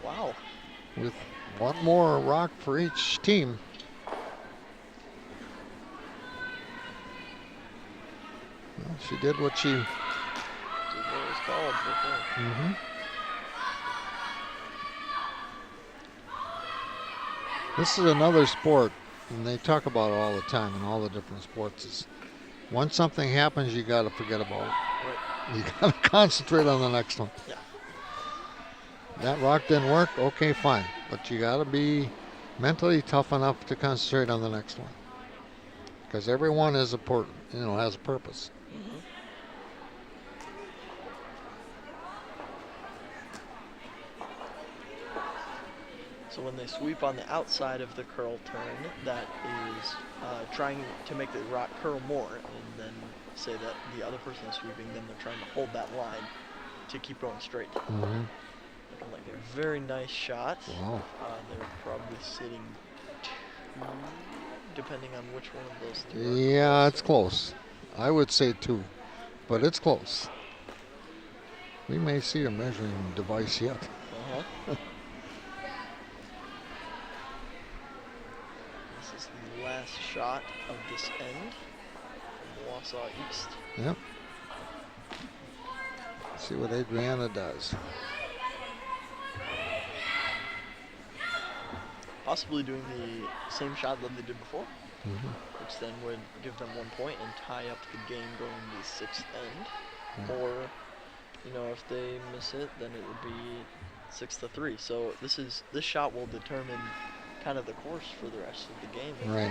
Wow. With one more rock for each team. Well, she did what she... Did what it was called. For sure. This is another sport, and they talk about it all the time in all the different sports. Is once something happens, you got to forget about it. Right. You got to concentrate on the next one. Yeah. That rock didn't work. Okay, fine, but you got to be mentally tough enough to concentrate on the next one, because everyone is has a purpose. Mm-hmm. So when they sweep on the outside of the curl turn, that is trying to make the rock curl more, and then say that the other person is sweeping, then they're trying to hold that line to keep going straight. Mm-hmm. Looking like a very nice shot. Wow. They're probably sitting 2, depending on which one of those 2. Yeah, it's close. I would say 2, but it's close. We may see a measuring device yet. Uh-huh. This is the last shot of this end from Wausau East. Yep. Let's see what Adriana does. Possibly doing the same shot that they did before, Mm-hmm. which then would give them 1 point and tie up the game going to the 6th end. Right. Or, if they miss it, then it would be 6-3. So this shot will determine kind of the course for the rest of the game. Right.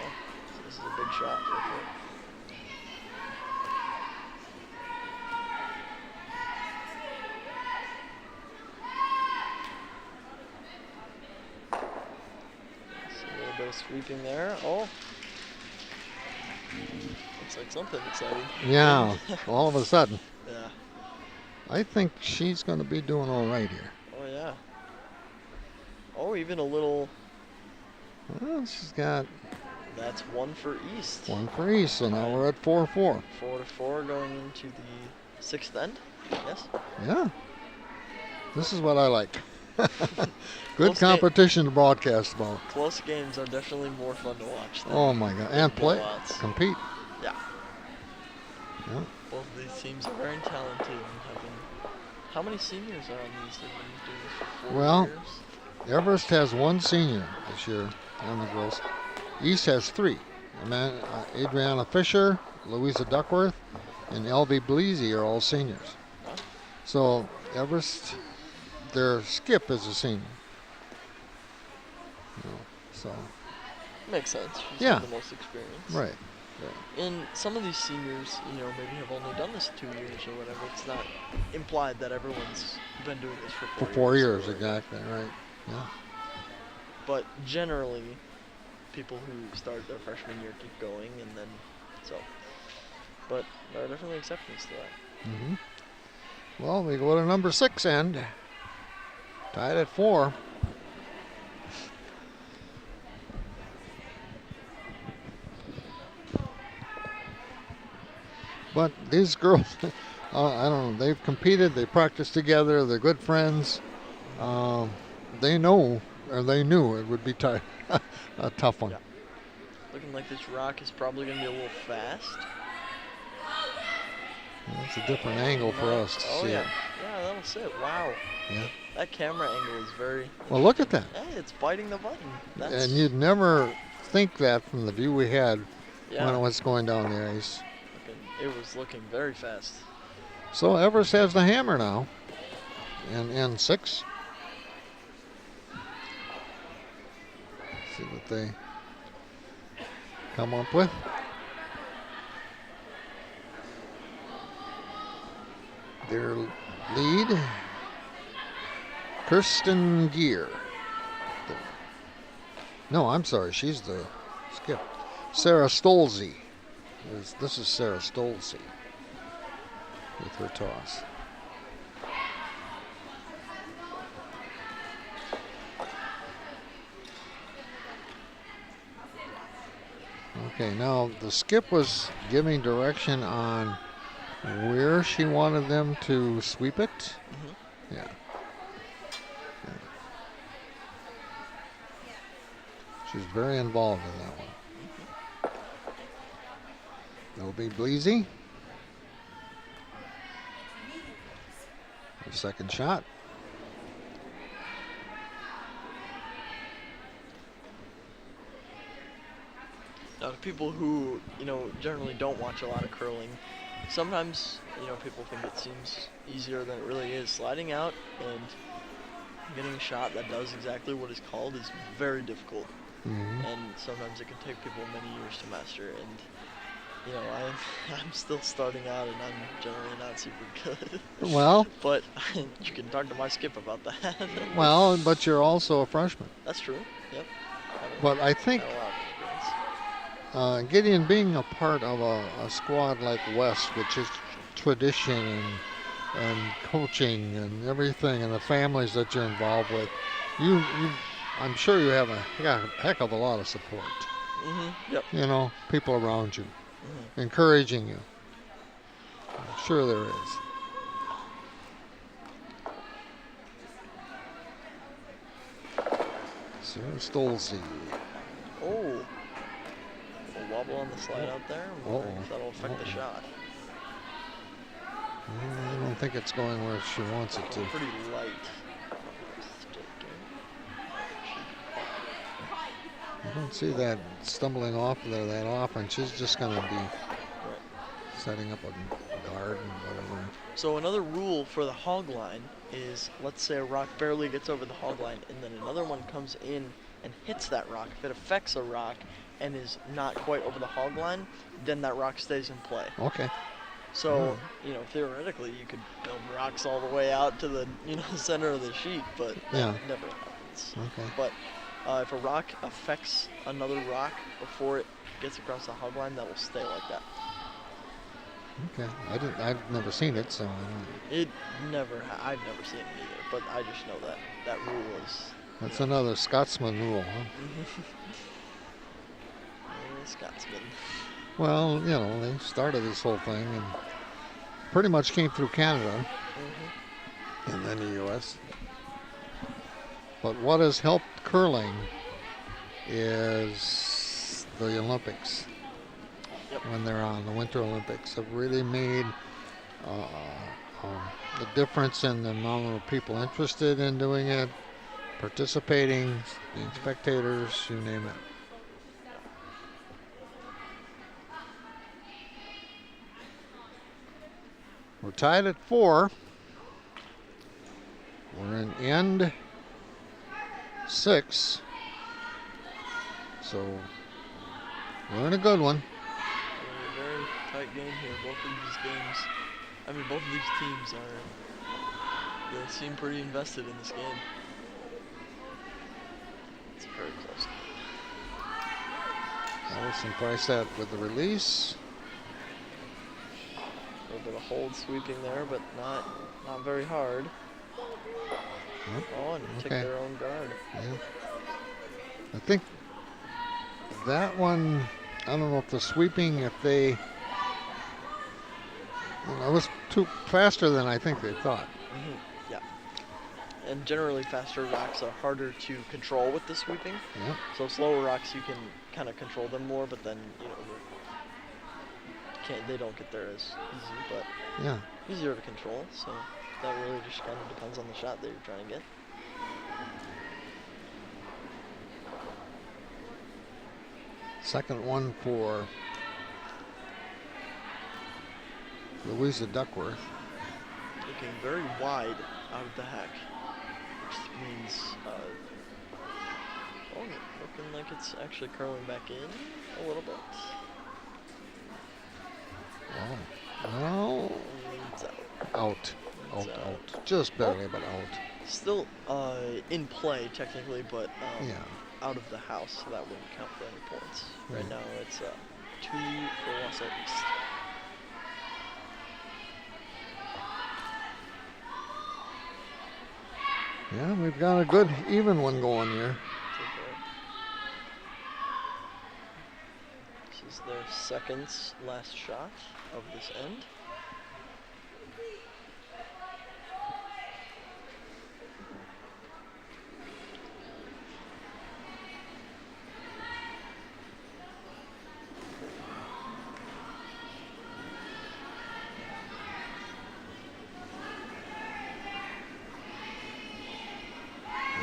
Yeah. So this is a big shot right here. A little bit of sweeping there. Oh. Looks like something exciting. Yeah, all of a sudden. Yeah. I think she's going to be doing all right here. Oh, yeah. Oh, even a little. Well, she's got That's 1 for East. 1 for East, so now we're at 4-4. 4-4 going into the 6th end. Yes. Yeah. This is what I like. Good Close competition to broadcast about. Close games are definitely more fun to watch. Than Oh my God! And play, blowouts. compete. Yeah. Yeah. Both of these teams are very talented and have been. How many seniors are on these? They've been doing this for 4 Well, years. Everest has 1 senior this year on the girls. East has 3. Adriana Fisher, Louisa Duckworth, and Elvie Bleasy are all seniors. Huh? So Everest, their skip is a senior. So Makes sense. She's Yeah. the most experienced. right. And some of these seniors, maybe have only done this 2 years or whatever. It's not implied that everyone's been doing this for 4 For 4 years, or whatever. exactly. Right. Yeah. But generally, people who start their freshman year keep going, and then But there are definitely exceptions to that. Mm-hmm. Well, we go to number 6 end. Tied at 4. But these girls, I don't know, they've competed, they practiced together, they're good friends. They knew it would be a tough one. Yeah. Looking like this rock is probably going to be a little fast. That's a different angle for us to Oh, see yeah. it. Yeah, that'll sit. Wow. Yeah. That camera angle is very. Well, look at that. Hey, it's biting the button. That's, And you'd never think that from the view we had yeah. when it was going down the ice. It was looking very fast. So Everest has the hammer now. And 6. See what they come up with. Their lead, Kirsten Gear. No, I'm sorry, she's the skip. Sarah Stolze. This is Sarah Stolze with her toss. Okay, now the skip was giving direction on where she wanted them to sweep it. Mm-hmm. Yeah. She's very involved in that one. It'll be Bleasy. Her second shot. Now, to people who, generally don't watch a lot of curling, sometimes, people think it seems easier than it really is. Sliding out and getting a shot that does exactly what is called is very difficult. Mhm. And sometimes it can take people many years to master. And, I'm still starting out and I'm generally not super good. Well, But you can talk to my skip about that. but you're also a freshman. That's true. Yep. But I think Had a lot of experience. Gideon being a part of a squad like West, which is tradition and coaching and everything, and the families that you're involved with, you I'm sure you have a heck of a lot of support. Yep. People around you, Mm-hmm. encouraging you. I'm sure there is. Sarah Stolze. Oh. A wobble on the slide out there. I'm wondering if that'll affect the shot. I don't think it's going where she wants it to. Pretty light. I don't see that stumbling off there that often. She's just going to be setting up a guard and whatever. So another rule for the hog line is, let's say a rock barely gets over the hog line and then another one comes in and hits that rock. If it affects a rock and is not quite over the hog line, then that rock stays in play. Okay. So, theoretically you could build rocks all the way out to the, center of the sheet, but that never happens. Okay. But if a rock affects another rock before it gets across the hog line, that will stay like that. Okay. I've never seen it, so I don't. I've never seen it either, but I just know that rule is. That's another Scotsman rule, huh? Scotsman. Well, they started this whole thing and pretty much came through Canada and then the U.S. But what has helped curling is the Olympics. Yep. When they're on, the Winter Olympics have really made the difference in the amount of people interested in doing it, participating, being spectators, you name it. We're tied at 4. We're in end 6. So we're in a good one. A very tight game here. Both of these teams they seem pretty invested in this game. It's very close. Allison Price with the release. A little bit of hold sweeping there, but not very hard. Yep. Oh, and take their own guard. Yeah. I think that one, I don't know if the sweeping, if they, it was too faster than I think they thought. Yeah. And generally faster rocks are harder to control with the sweeping. Yeah. So slower rocks, you can kind of control them more, but then, they don't get there as easy, but easier to control. So that really just kind of depends on the shot that you're trying to get. Second one for Louisa Duckworth. Looking very wide out of the hack, which means looking like it's actually curling back in a little bit. Oh, It's out. Just barely, but out. Still in play technically, but out of the house, so that wouldn't count for any points. Right now it's 2 for Wausau East. Yeah, we've got a good even one going here. This is their second last shot of this end.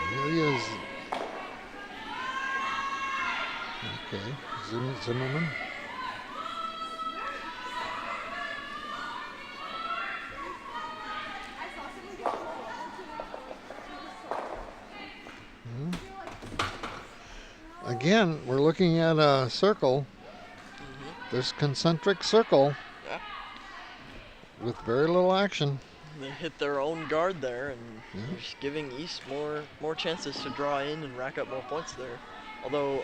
Here he is. Okay, zoom Zimmerman. Again, we're looking at a circle. This concentric circle. Yeah. With very little action. They hit their own guard there, and they're just giving East more chances to draw in and rack up more points there. Although,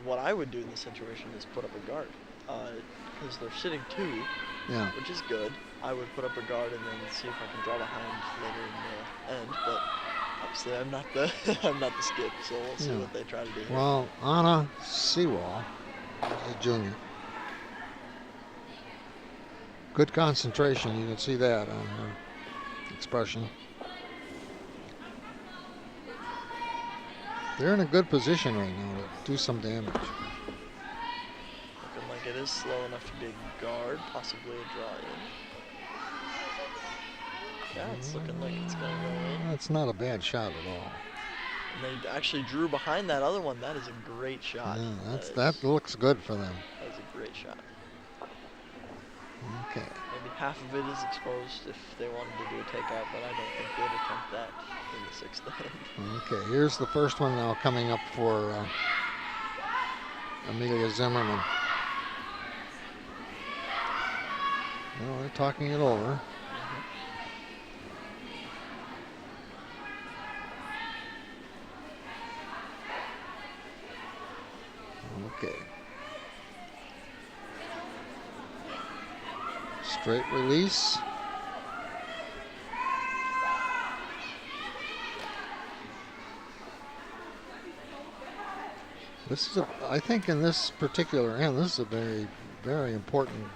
what I would do in this situation is put up a guard, because they're sitting 2, which is good. I would put up a guard and then see if I can draw behind later in the end. But obviously, I'm not the I'm not the skip, so we'll see what they try to do here. Well, Anna Sewall, a junior. Good concentration, you can see that on her expression. They're in a good position right now to do some damage. Looking like it is slow enough to be a guard, possibly a draw in. Yeah, it's looking like it's going to go in. That's not a bad shot at all. And they actually drew behind that other one. That is a great shot. Yeah, that looks good for them. That is a great shot. Okay. Maybe half of it is exposed if they wanted to do a takeout, but I don't think they'd attempt that in the 6th end. Okay, here's the first one now coming up for Amelia Zimmerman. Well, they're talking it over. Okay. Straight release. This is I think in this particular end, this is a very, very important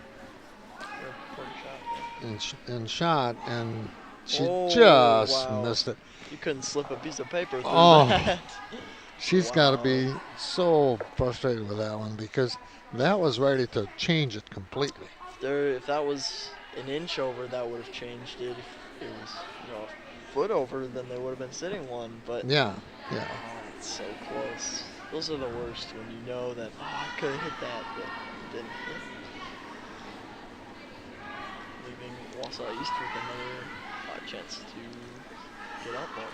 shot, and she just missed it. You couldn't slip a piece of paper through that. She's got to be so frustrated with that one because that was ready to change it completely. If that was an inch over, that would have changed it. If it was, a foot over, then they would have been sitting 1. But yeah. It's so close. Those are the worst when you know that I could have hit that, but didn't hit. Leaving Wausau East with another chance to get out there.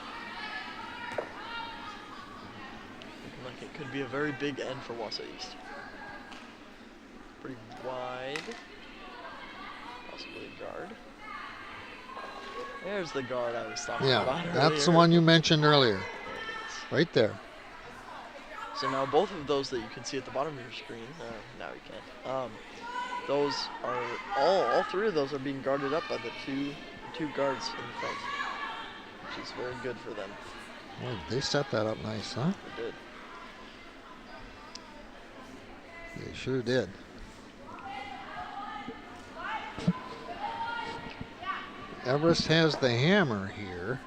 Looking like it could be a very big end for Wausau East. Pretty wide. Possibly a guard. There's the guard I was talking about earlier. That's the one you mentioned earlier. Right there. So now both of those that you can see at the bottom of your screen, now you can't. Those are all 3 of those are being guarded up by the two guards in the front, which is very good for them. Well, they set that up nice, huh? They did. They sure did. Everest has the hammer here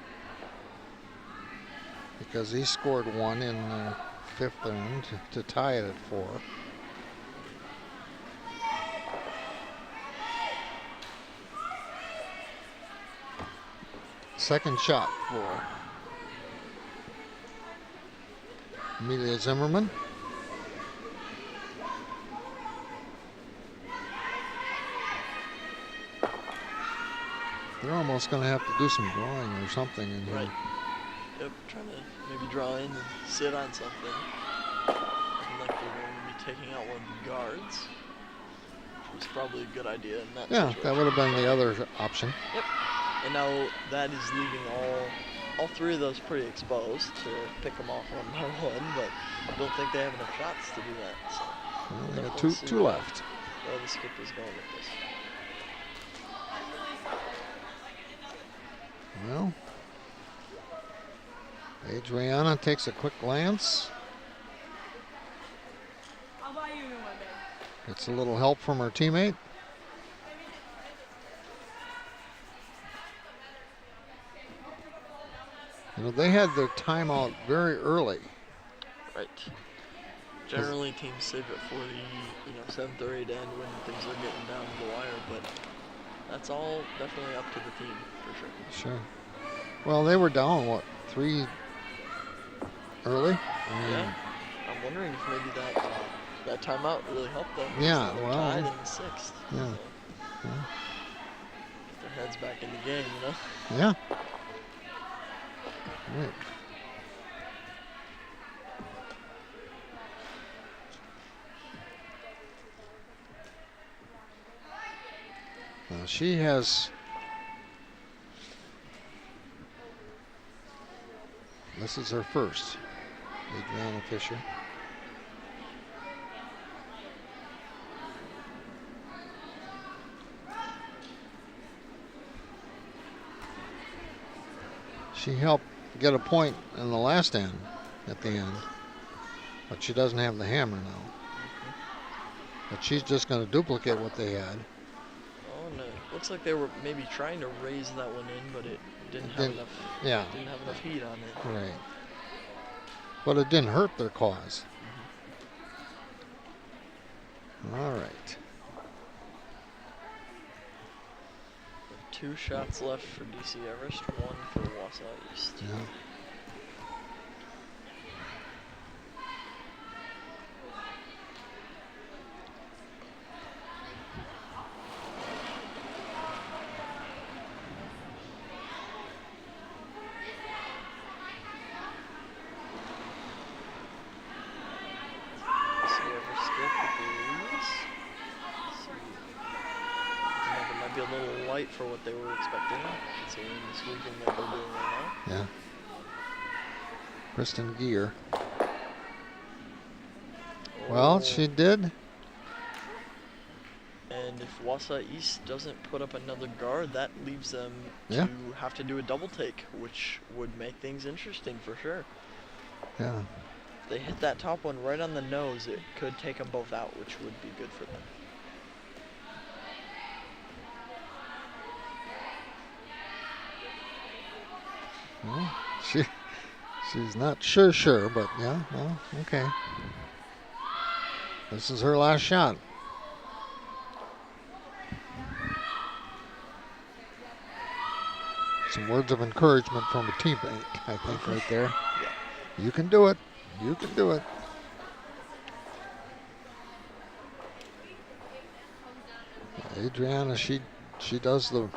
because he scored 1 in the 5th end to tie it at 4. Second shot for Amelia Zimmerman. They're almost going to have to do some drawing or something in here. Right. Yep, trying to maybe draw in and sit on something. Looking like they're going to be taking out one of the guards, which was probably a good idea in that situation. That would have been the other option. Yep. And now that is leaving all 3 of those pretty exposed to pick them off 1 by 1, but I don't think they have enough shots to do that. So well, they got two left. Where the skip is going with this. Well, Adriana takes a quick glance. Gets a little help from her teammate. They had their timeout very early. Right. Generally, teams save it for the 7th or 8th end when things are getting down to the wire, but that's all definitely up to the team for sure. Sure. Well, they were down 3 early. Yeah. I'm wondering if maybe that That timeout really helped them. Yeah, They're well, tied in the 6th. yeah. So Yeah. get their heads back in the game, you know? Yeah. Right. She has. This is her first, Adriana Fisher. She helped get a point in the last end at the end, but she doesn't have the hammer now. But she's just going to duplicate what they had. Oh no! Looks like they were maybe trying to raise that one in, but it didn't have enough. Yeah. Didn't have enough heat on it. Right. But it didn't hurt their cause. All right. 2 shots left for DC Everest, 1 for Wausau East. Yeah. DC Everest skip with the release. It might be a little light for what they were expecting, considering the sweeping that they're doing right now. Yeah. Kristen Gear. Well, she did. And if Wausau East doesn't put up another guard, that leaves them Yeah. to have to do a double take, which would make things interesting for sure. Yeah. If they hit that top one right on the nose, it could take them both out, which would be good for them. Well, she's not sure, but yeah, well, okay. This is her last shot. Some words of encouragement from a teammate, I think, right there. Yeah. You can do it. You can do it. Adriana, she does the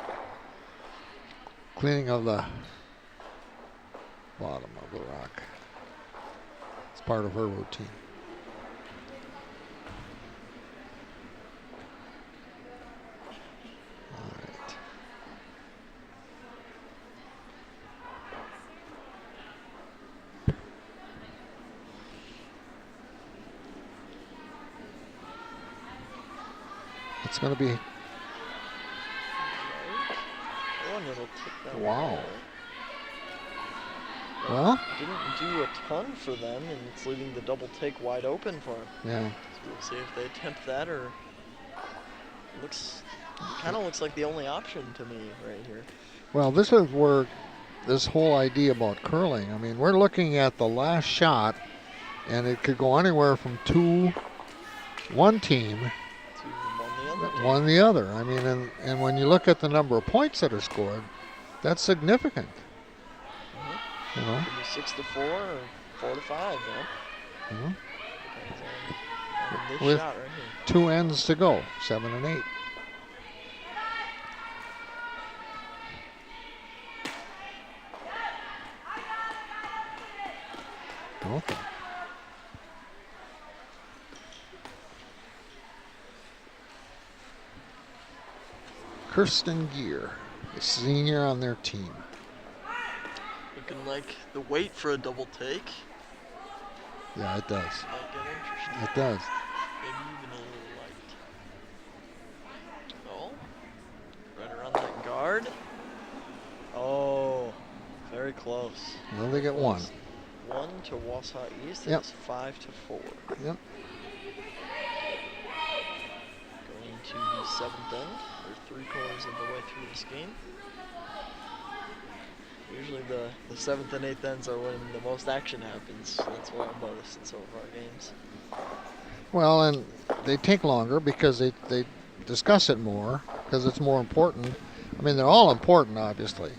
cleaning of the bottom of the rock. It's part of her routine. All right. It's going to be. Oh, and it'll tick that Wow. way. Well, Didn't do a ton for them, and it's leaving the double take wide open for them. yeah. So we'll see if they attempt that, or kind of looks like the only option to me right here. Well, this is where this whole idea about curling. I mean, we're looking at the last shot, and it could go anywhere from one team To one the other. I mean, and when you look at the number of points that are scored, that's significant. You know. Could be 6-4 or 4-5, you know. Mhm. On this With shot right here. 2 ends to go, 7 and 8. Okay. Kirsten Gear, a senior on their team. Looking like the weight for a double take. Yeah, it does. Might get interesting. It does. Maybe even a little light. Oh, right around that guard. Oh, very close. Well, they get 1. 1 to Wausau East. Yep. It's 5-4. Yep. Going to the 7th end. We're 3/4 of the way through this game. Usually the 7th and 8th ends are when the most action happens. That's what I've noticed in some of our games. Well, and they take longer because they discuss it more because it's more important. I mean, they're all important, obviously.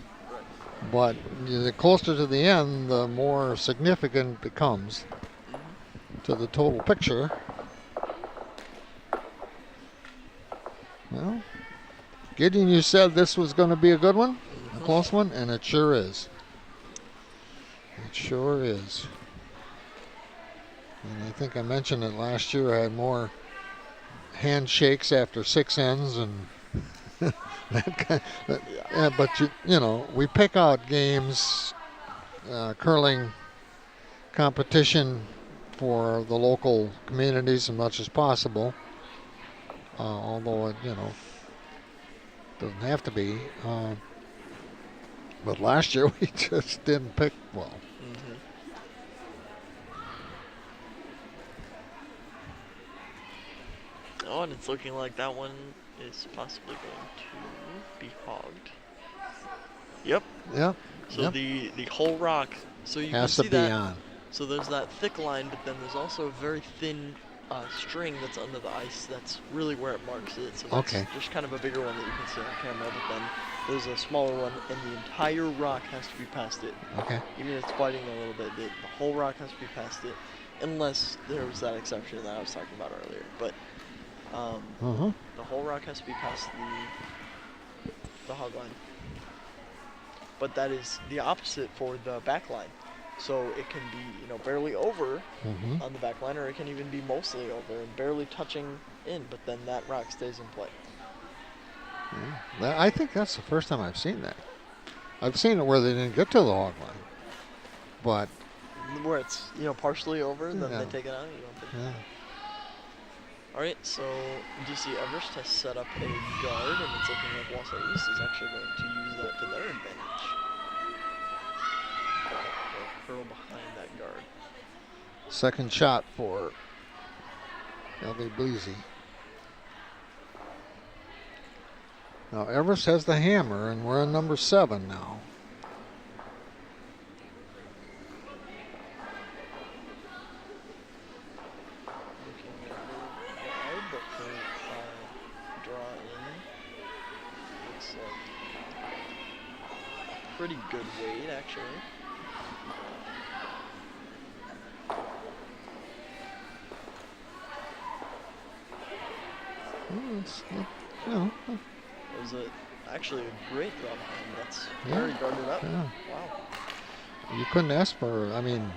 But the closer to the end, the more significant it becomes to the total picture. Gideon, you said this was going to be a good one, a Mhm. close one, and it sure is. It sure is. And I think I mentioned it last year. I had more handshakes after 6 ends and that kind. Yeah. But you know, we pick out games, curling competition for the local communities as much as possible. Although it, doesn't have to be. But last year we just didn't pick well. Mhm. Oh, and it's looking like that one is possibly going to be hogged. Yep. Yep. So Yep. the whole rock. So you Has can to see be that. on. So there's that thick line, but then there's also a very thin string that's under the ice. That's really where it marks it. So that's Okay. just kind of a bigger one that you can see on camera. But then there's a smaller one, and the entire rock has to be past it. Okay. Even if it's biting a little bit, the whole rock has to be past it, unless there was that exception that I was talking about earlier. But Uh-huh. the whole rock has to be past the hog line. But that is the opposite for the back line. So it can be, barely over Mm-hmm. on the back line, or it can even be mostly over and barely touching in, but then that rock stays in play. Yeah. I think that's the first time I've seen that. I've seen it where they didn't get to the hog line. But, Where it's, partially over, then Yeah. they take it out. You don't think. yeah. All right, so DC Everest has set up a guard, and it's looking like Wausau East is actually going to use that to their advantage. They'll curl behind that guard. Second shot for LV Bleasy. Now Everest has the hammer, and we're on number 7 now. Looking a little wide, but for draw in, looks like a pretty good weight, actually. It was actually a great draw behind. That's very guarded up. Yeah. Wow. You couldn't ask for, I mean,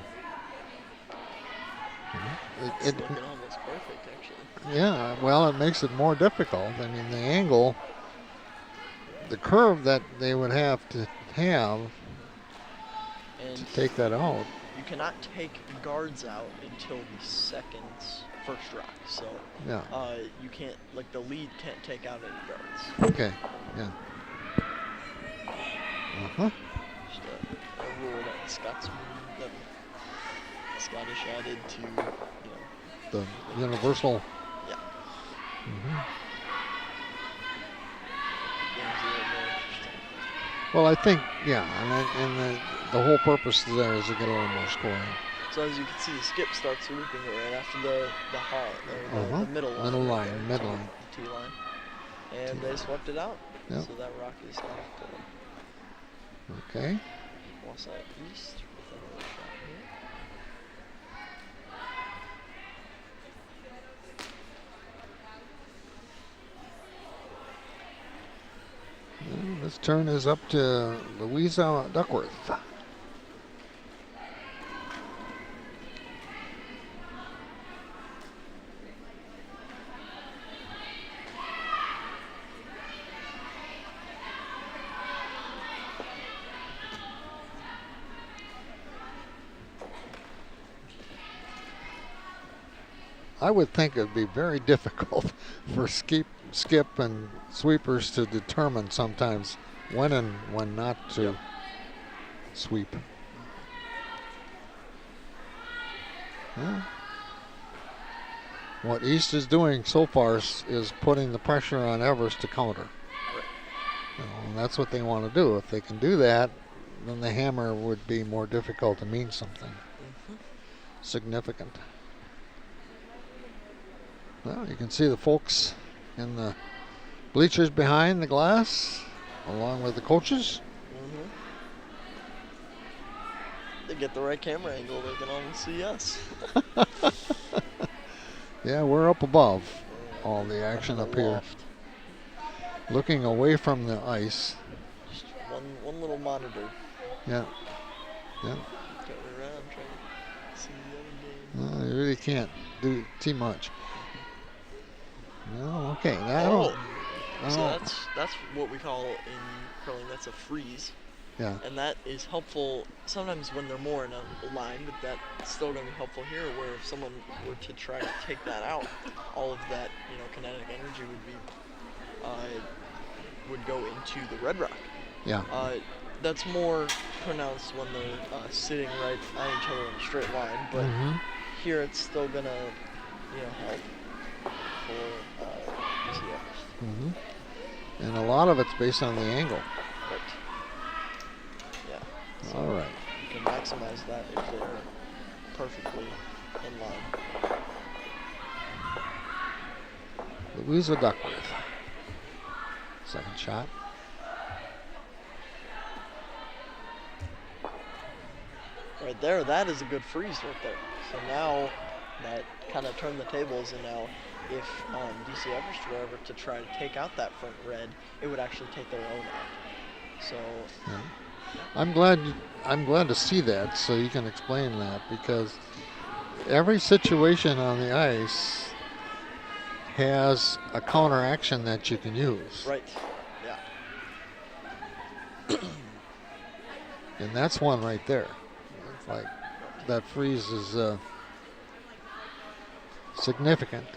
It's looking almost perfect, actually. yeah, well, it makes it more difficult. I mean, the angle, the curve that they would have to have And to take that out. you cannot take guards out until the first rock. So Yeah. you can't, like the lead can't take out any guards. Okay. Yeah. Uh-huh. Just a rule that that Scottish added to, The universal. yeah, Hmm. games a little more interesting. Well, I think, yeah, and the whole purpose there is to get a little more scoring. So as you can see, Skip starts looping it right after the middle line. Middle right line, there, mid-line. the T line. And they swept it out. Yep. So that rock is off to Okay. Wausau East with another shot here. And this turn is up to Louisa Duckworth. I would think it would be very difficult for skip and sweepers to determine sometimes when and when not to sweep. Yeah. What East is doing so far is putting the pressure on Everest to counter. And that's what they want to do. If they can do that, then the hammer would be more difficult to mean something significant. Well, you can see the folks in the bleachers behind the glass, along with the coaches. They get the right camera angle, they can almost see us. Yeah, we're up above all the action up here. Loft. looking away from the ice. Just one little monitor. Yeah. Yeah. Going around trying to see the other game. You really can't do too much. No, okay. So that's what we call in curling. That's a freeze. Yeah. And that is helpful sometimes when they're more in a line, but that's still going to be helpful here, where if someone were to try to take that out, all of that kinetic energy would go into the red rock. Yeah. That's more pronounced when they're sitting right at each other in a straight line, but here it's still going to help for DCFs. And a lot of it's based on the angle. Right. Yeah. So All right. you can maximize that if they're perfectly in line. Louisa Duckworth. Second shot. Right there, that is a good freeze right there. So now that kind of turned the tables, and now if DC Everest were ever to try to take out that front red, it would actually take their own out. So yeah. I'm glad to see that, so you can explain that, because every situation on the ice has a counteraction that you can use. Right. Yeah. And that's one right there. It's like that freeze is significant.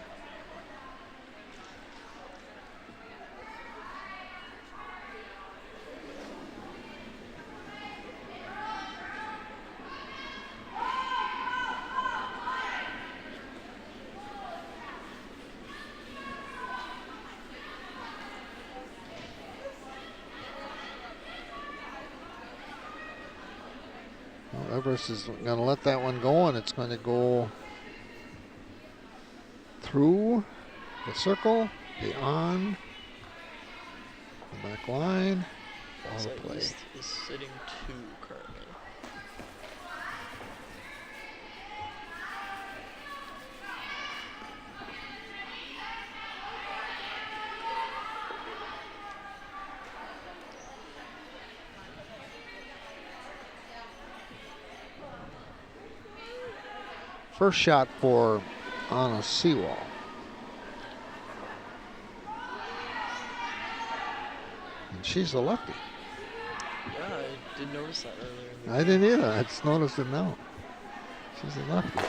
Everest is going to let that one go, and it's going to go through the circle, beyond the back line, all the play. East is sitting 2 currently. First shot for Anna Seawall. And she's a lefty. Yeah, I did notice that earlier. In the I game. didn't either. I just noticed it now. She's a lefty.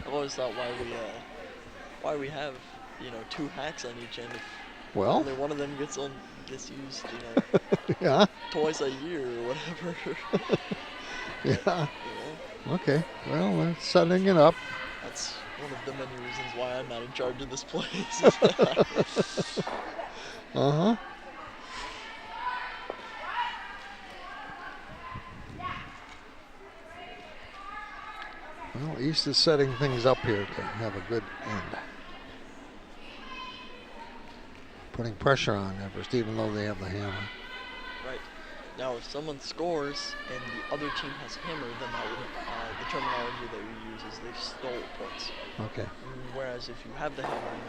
I've always thought why we have 2 hacks on each end. If Well, only one of them gets used yeah. twice a year or whatever. Yeah. Okay. Well, they're setting it up. That's one of the many reasons why I'm not in charge of this place. Uh-huh. Well, East is setting things up here to have a good end. Putting pressure on Everest, even though they have the hammer. Right. Now, if someone scores and the other team has hammer, then that would the terminology that we use is they stole points. Okay. Whereas if you have the hammer and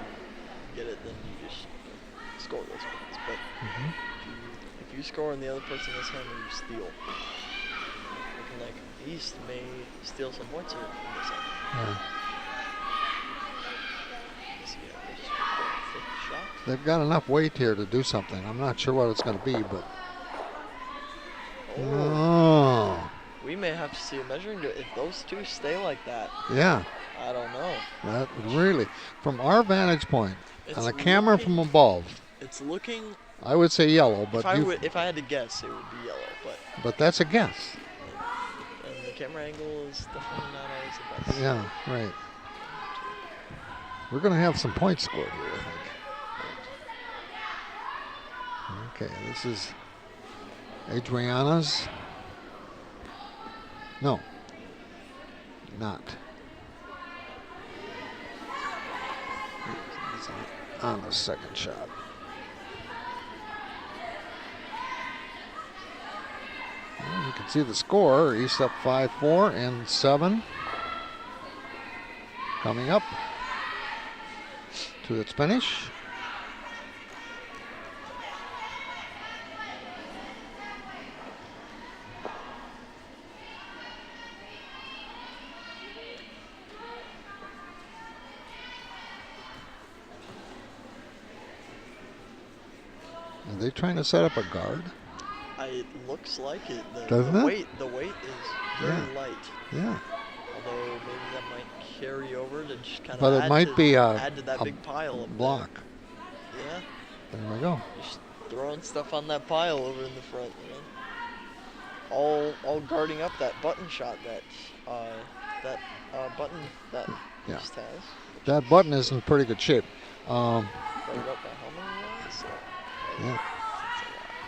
you get it, then you just score those points. But if you score and the other person has hammer, you steal. Looking like East may steal some points here in this end. Yeah. Fifth shot. They've got enough weight here to do something. I'm not sure what it's going to be, but. Oh. We may have to see a measuring if those two stay like that. Yeah. I don't know. That really, from our vantage point, on the camera from above, it's looking. I would say yellow, but if I had to guess, it would be yellow. But that's a guess. And the camera angle is definitely not always the best. Yeah, right. We're going to have some points scored here, I think. Okay, this is Adriana's. No, not. It's on the second shot. Well, you can see the score. East up 5-4 and 7. Coming up to its finish. Are they trying to set up a guard? It looks like it. Doesn't it? The weight is very light. Yeah. Although maybe that might carry over to just kind But of it might be add to that big pile up block. there. Yeah. There we go. Just throwing stuff on that pile over in the front, you know. All guarding up that button shot that button that East has. That button is in pretty good shape. Guarded up by how many rounds? So, Yeah.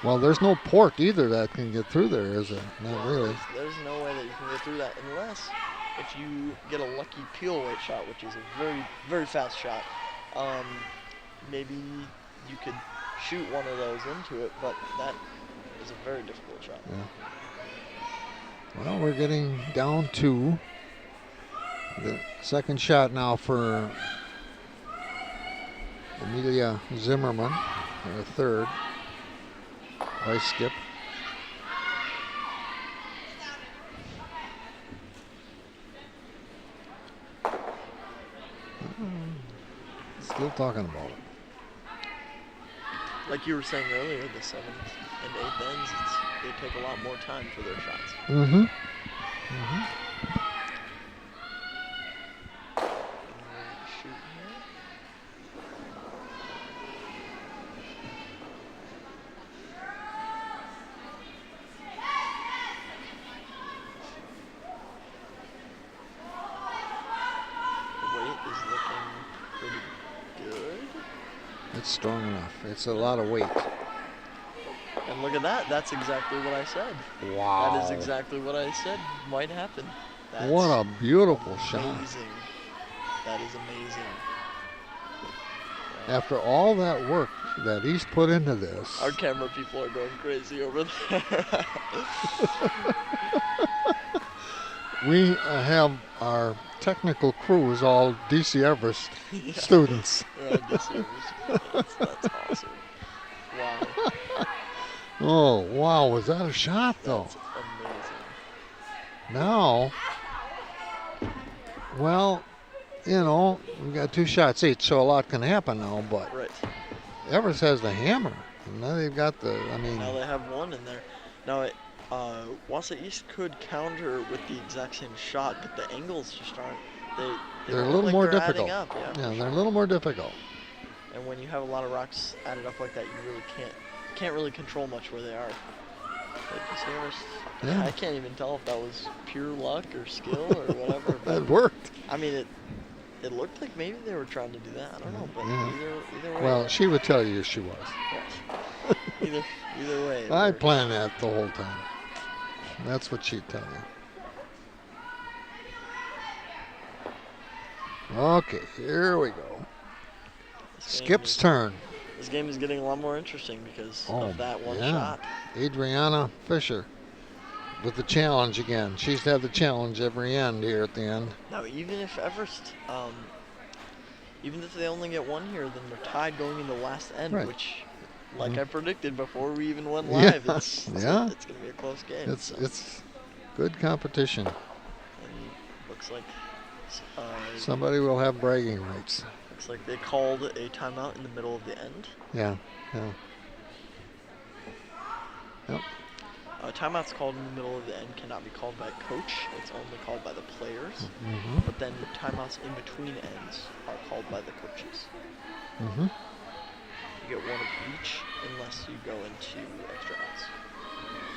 Well, there's no port either that can get through there, is there? Not really. There's no way that you can get through that unless if you get a lucky peel weight shot, which is a very, very fast shot. Maybe you could shoot one of those into it, but that is a very difficult shot. Yeah. Well, we're getting down to the second shot now for Amelia Zimmerman, her third. By Skip. Still talking about it. Like you were saying earlier, the 7th and 8th ends, they take a lot more time for their shots. Mm-hmm. Shoot here. It's strong enough. It's a lot of weight. And look at that. That's exactly what I said. Wow. That is exactly what I said might happen. That's what a beautiful shot. Amazing. That is amazing. After all that work that he's put into this. Our camera people are going crazy over there. We have our technical crew is all DC Everest students. DC Everest. That's awesome. Wow. Oh, wow. Was that a shot, though? That's amazing. Now, well, you know, we got 2 shots each, so a lot can happen now, but right. Everest has the hammer. And now they've got the, I mean. Now they have one in there. Now, Wausau East could counter with the exact same shot, but the angles just aren't. They're a little more difficult. Up, yeah, they're a little more difficult. And when you have a lot of rocks added up like that, you really can't really control much where they are. Yeah. I can't even tell if that was pure luck or skill or whatever. That worked. I mean, it looked like maybe they were trying to do that. I don't know, but either way. Well, she would tell you she was. Yes. Either way. I planned that the whole time. That's what she'd tell you. Okay, here we go. Skip's turn. This game is getting a lot more interesting because of that one shot. Adriana Fisher with the challenge again. She's had the challenge every end here at the end. Now, even if Everest, even if they only get one here, then they're tied going into the last end, which, like I predicted before we even went live, it's going to be a close game. It's good competition. And looks like somebody will have bragging rights. Looks like they called a timeout in the middle of the end. Yeah. Yep. Timeouts called in the middle of the end cannot be called by a coach. It's only called by the players. Mm-hmm. But then timeouts in between ends are called by the coaches. Mm-hmm. You get one of each unless you go into extra outs,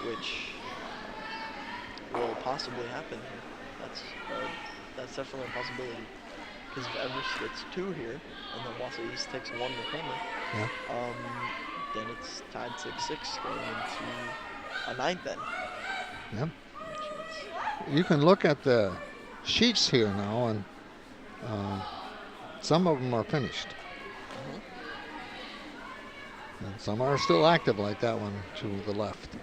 which will possibly happen here. That's definitely a possibility. Because if Everest gets 2 here, and then Wausau East takes 1 McKinley, then it's tied 6-6 going into a 9th end. Yep. You can look at the sheets here now, and some of them are finished. And some are still active, like that one to the left.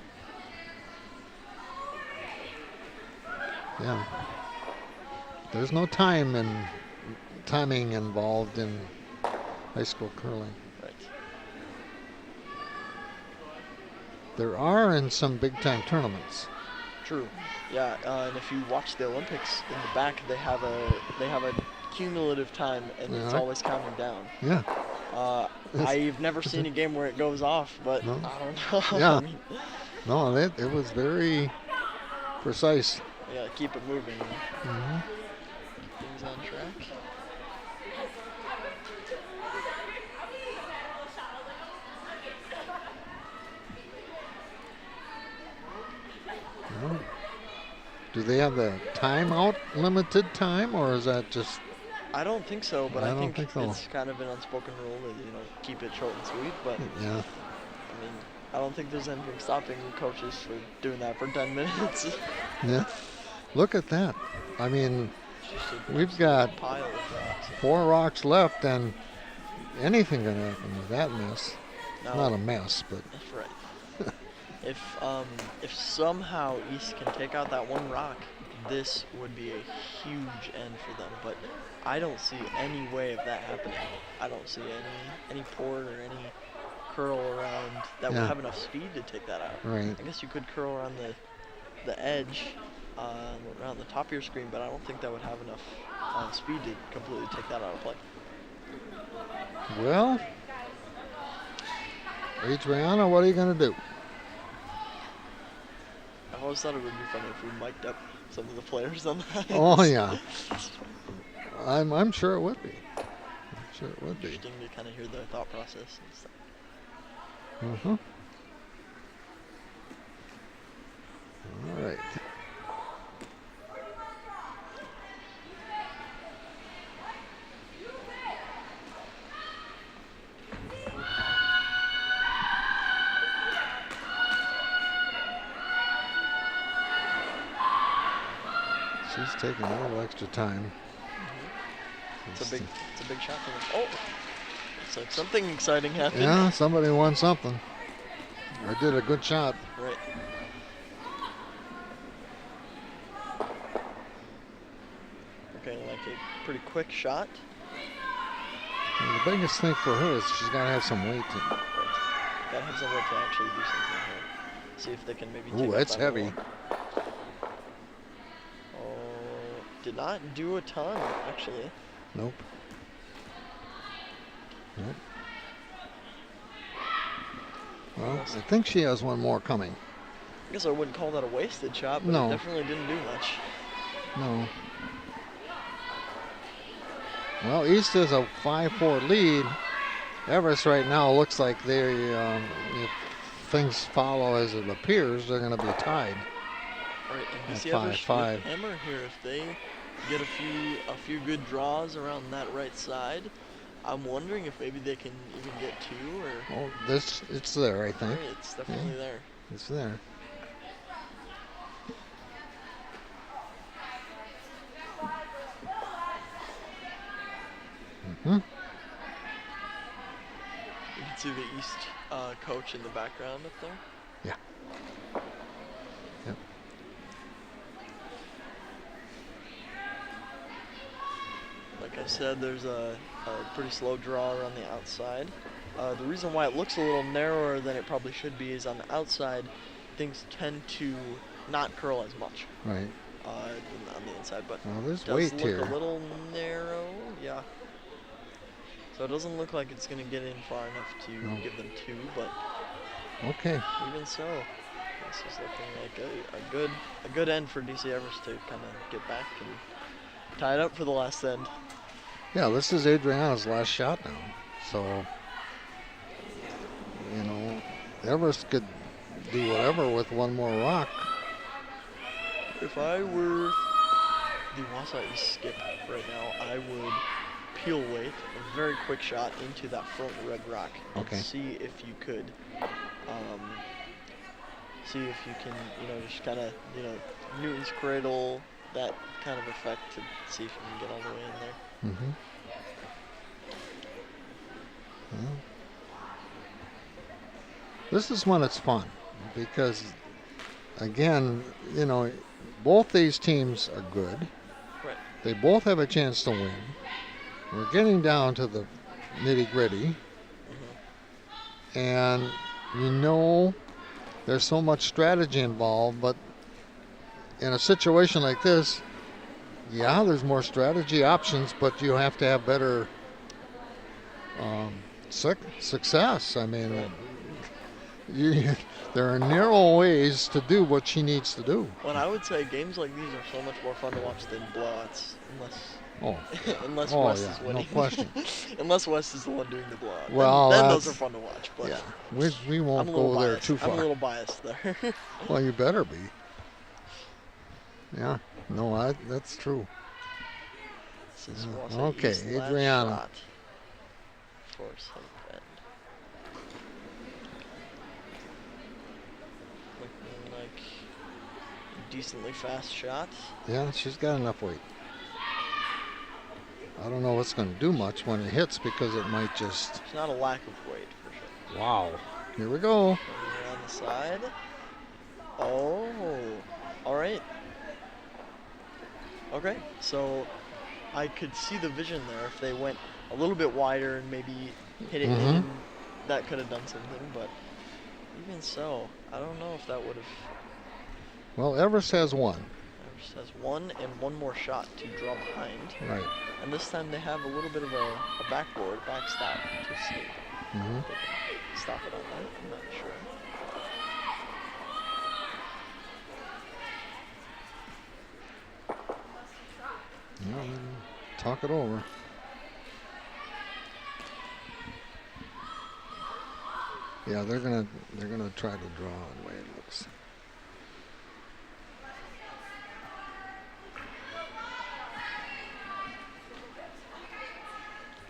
Yeah. There's no timing involved in high school curling. Right. There are in some big-time tournaments. True. Yeah, and if you watch the Olympics, in the back they have a cumulative time, and it's always counting down. Yeah. I've never seen a game where it goes off, but No? I don't know. Yeah. I mean, No, it was very precise. yeah, keep it moving. Hmm. Things on track. Well, do they have the timeout limited time, or is that just? I don't think so, but I I don't think think so. it's kind of an unspoken rule that, keep it short and sweet. But Yeah. I mean, I don't think there's anything stopping coaches for doing that for 10 minutes. Yeah. Look at that. I mean, Just a we've got pile of rocks. 4 rocks left, and anything can happen with that mess. Now, Not a mess, but that's right. If somehow East can take out that one rock, this would be a huge end for them. But I don't see any way of that happening. I don't see any port or any curl around that would Yeah. have enough speed to take that out. right. I guess you could curl around the edge, around the top of your screen, but I don't think that would have enough speed to completely take that out of play. Well, Adriana, what are you going to do? I've always thought it would be funny if we mic'd up some of the players on the ice. Oh yeah, I'm sure it would be. I'm sure it would be. Interesting to kind of hear their thought process and stuff. Uh-huh. All right. She's taking a little extra time. It's a big shot for them. Oh, looks like something exciting happened. Yeah, somebody won something. Or did a good shot. Right. Okay, like a pretty quick shot. And the biggest thing for her is she's got to have some weight. Right. Gotta have some way to actually do something here. See if they can maybe take Ooh, out that's that heavy. wall. Oh, did not do a ton, actually. Nope. Nope. Well, I think she has one more coming. I guess I wouldn't call that a wasted shot, but No. it definitely didn't do much. No. Well, East is a 5-4 lead. Everest right now looks like they, if things follow as it appears, they're going to be tied. Right, and At DC Everest 5-5. with hammer here. If they get a few good draws around that right side, I'm wondering if maybe they can even get 2 or. Oh, it's there, I think. Right, it's definitely Yeah. there. It's there. Mm-hmm. You can see the East coach in the background up there. Yeah. Yep. Like I said, there's a pretty slow draw around the outside. The reason why it looks a little narrower than it probably should be is on the outside, things tend to not curl as much Right. than on the inside, but Well, there's it does weight look here. a little narrow, yeah. So it doesn't look like it's going to get in far enough to No. give them 2, but Okay. even so, this is looking like a good end for DC Everest to kind of get back and tie it up for the last end. Yeah, this is Adriana's last shot now. So, Everest could do whatever with one more rock. If I were the Wausau East skip right now, I would peel weight, a very quick shot into that front red rock, and Okay. see if you could, just kind of, Newton's cradle, that kind of effect to see if you can get all the way in there. Mm-hmm. Well, this is when it's fun because, again, both these teams are good. Right. They both have a chance to win. We're getting down to the nitty-gritty. Mm-hmm. And, there's so much strategy involved, but in a situation like this, yeah, there's more strategy options, but you have to have better success. I mean, Right. there are narrow ways to do what she needs to do. Well, I would say games like these are so much more fun to watch than blowouts, Oh, unless oh West yeah, is no winning. question. Unless West is the one doing the blowout. Well, then those are fun to watch. But yeah, we I'm won't a little go there biased. too I'm a far. little biased there. Well, you better be. Yeah, no, that's true. This is Yeah. Wausau Okay, East last Adriana. shot for South Bend. Looking like a decently fast shot. Yeah, she's got enough weight. I don't know what's going to do much when it hits because it might just. It's not a lack of weight for sure. Wow. Here we go. Around the side. Oh, all right. Okay, so I could see the vision there. If they went a little bit wider and maybe hit it in, that could have done something. But even so, I don't know if that would have. Well, Everest has one. Everest has one and one more shot to draw behind. Right. And this time they have a little bit of a backboard, backstop to see if they can stop it on that. I'm not sure. Yeah, talk it over. Yeah, they're gonna try to draw the way it looks.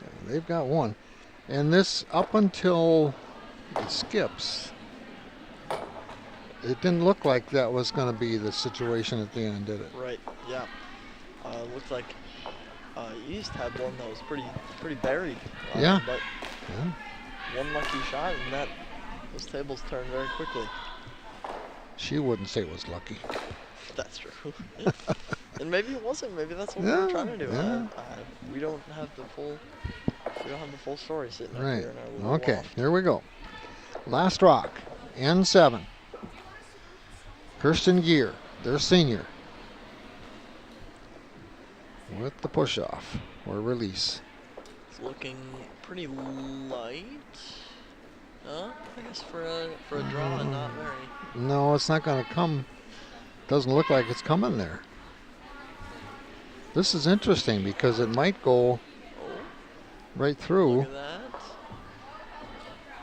Yeah, they've got one, and this up until it skips, it didn't look like that was going to be the situation at the end, did it? Right. Yeah. Looked like East had one that was pretty buried. Yeah. But Yeah. one lucky shot, and those tables turned very quickly. She wouldn't say it was lucky. That's true. And maybe it wasn't. Maybe that's what we were trying to do. Yeah. We don't have the full story sitting up Right. here in our little Okay. loft. Here we go. Last rock. N7. Kirsten Gear, their senior. With the push off or release. It's looking pretty light. I guess for a draw, not very. No, it's not going to come. Doesn't look like it's coming there. This is interesting because it might go right through. Look at that.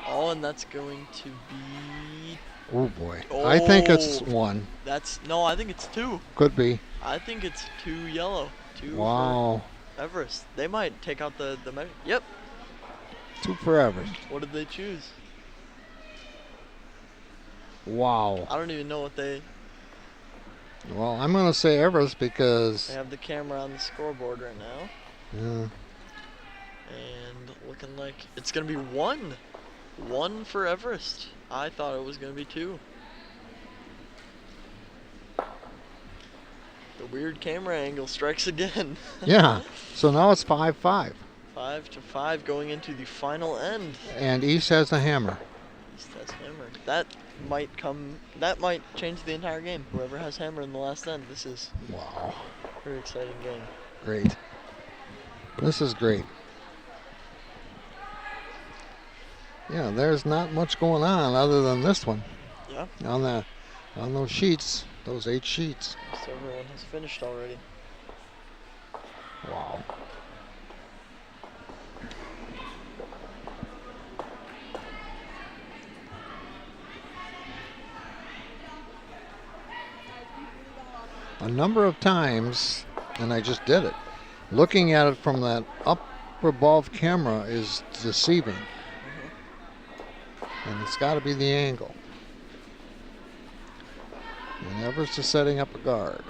Oh, and that's going to be. Oh boy. I think it's one. I think it's two. Could be. I think it's two yellow. Two Wow. for Everest. They might take out the measure. Yep. Two for Everest. What did they choose? Wow. I don't even know what they Well, I'm going to say Everest because. have the camera on the scoreboard right now. Yeah. And looking like it's going to be one. One for Everest. I thought it was going to be two. The weird camera angle strikes again. Yeah. So now it's 5-5. 5-5 going into the final end. And East has the hammer. East has hammer. That might change the entire game. Whoever has hammer in the last end. This is Wow. a pretty exciting game. Great. This is great. Yeah, there's not much going on other than this one. Yeah. On those sheets, those 8 sheets. Almost everyone has finished already. Wow. A number of times, and I just did it, looking at it from that up above camera is deceiving. And it's got to be the angle. And Everest is setting up a guard.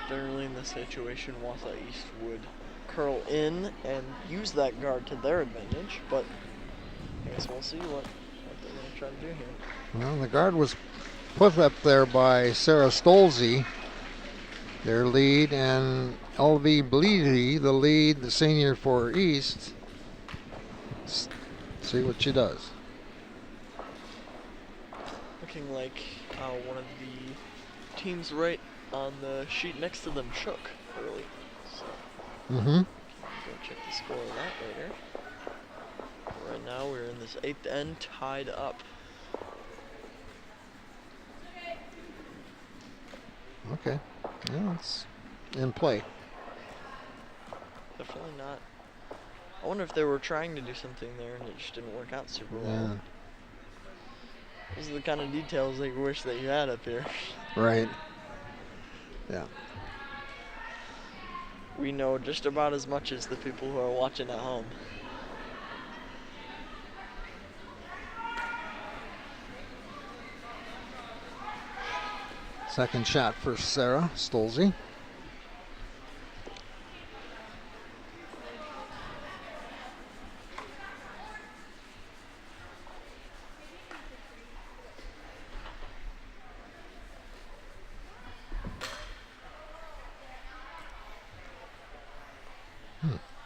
Generally in this situation, Wausau East would curl in and use that guard to their advantage, but I guess we'll see what they're going to try to do here. Well, the guard was put up there by Sarah Stolze, their lead, and LV Bleedy, the lead, the senior for East. Let's see what she does. Looking like one of the teams right on the sheet next to them shook early. Mm-hmm. Go check the score of that later. Right now we're in this 8th end tied up. Okay. Yeah, it's in play. Definitely not. I wonder if they were trying to do something there and it just didn't work out super well. Yeah. Those are the kind of details that you wish that you had up here. Right. Yeah. We know just about as much as the people who are watching at home. Second shot for Sarah Stolze.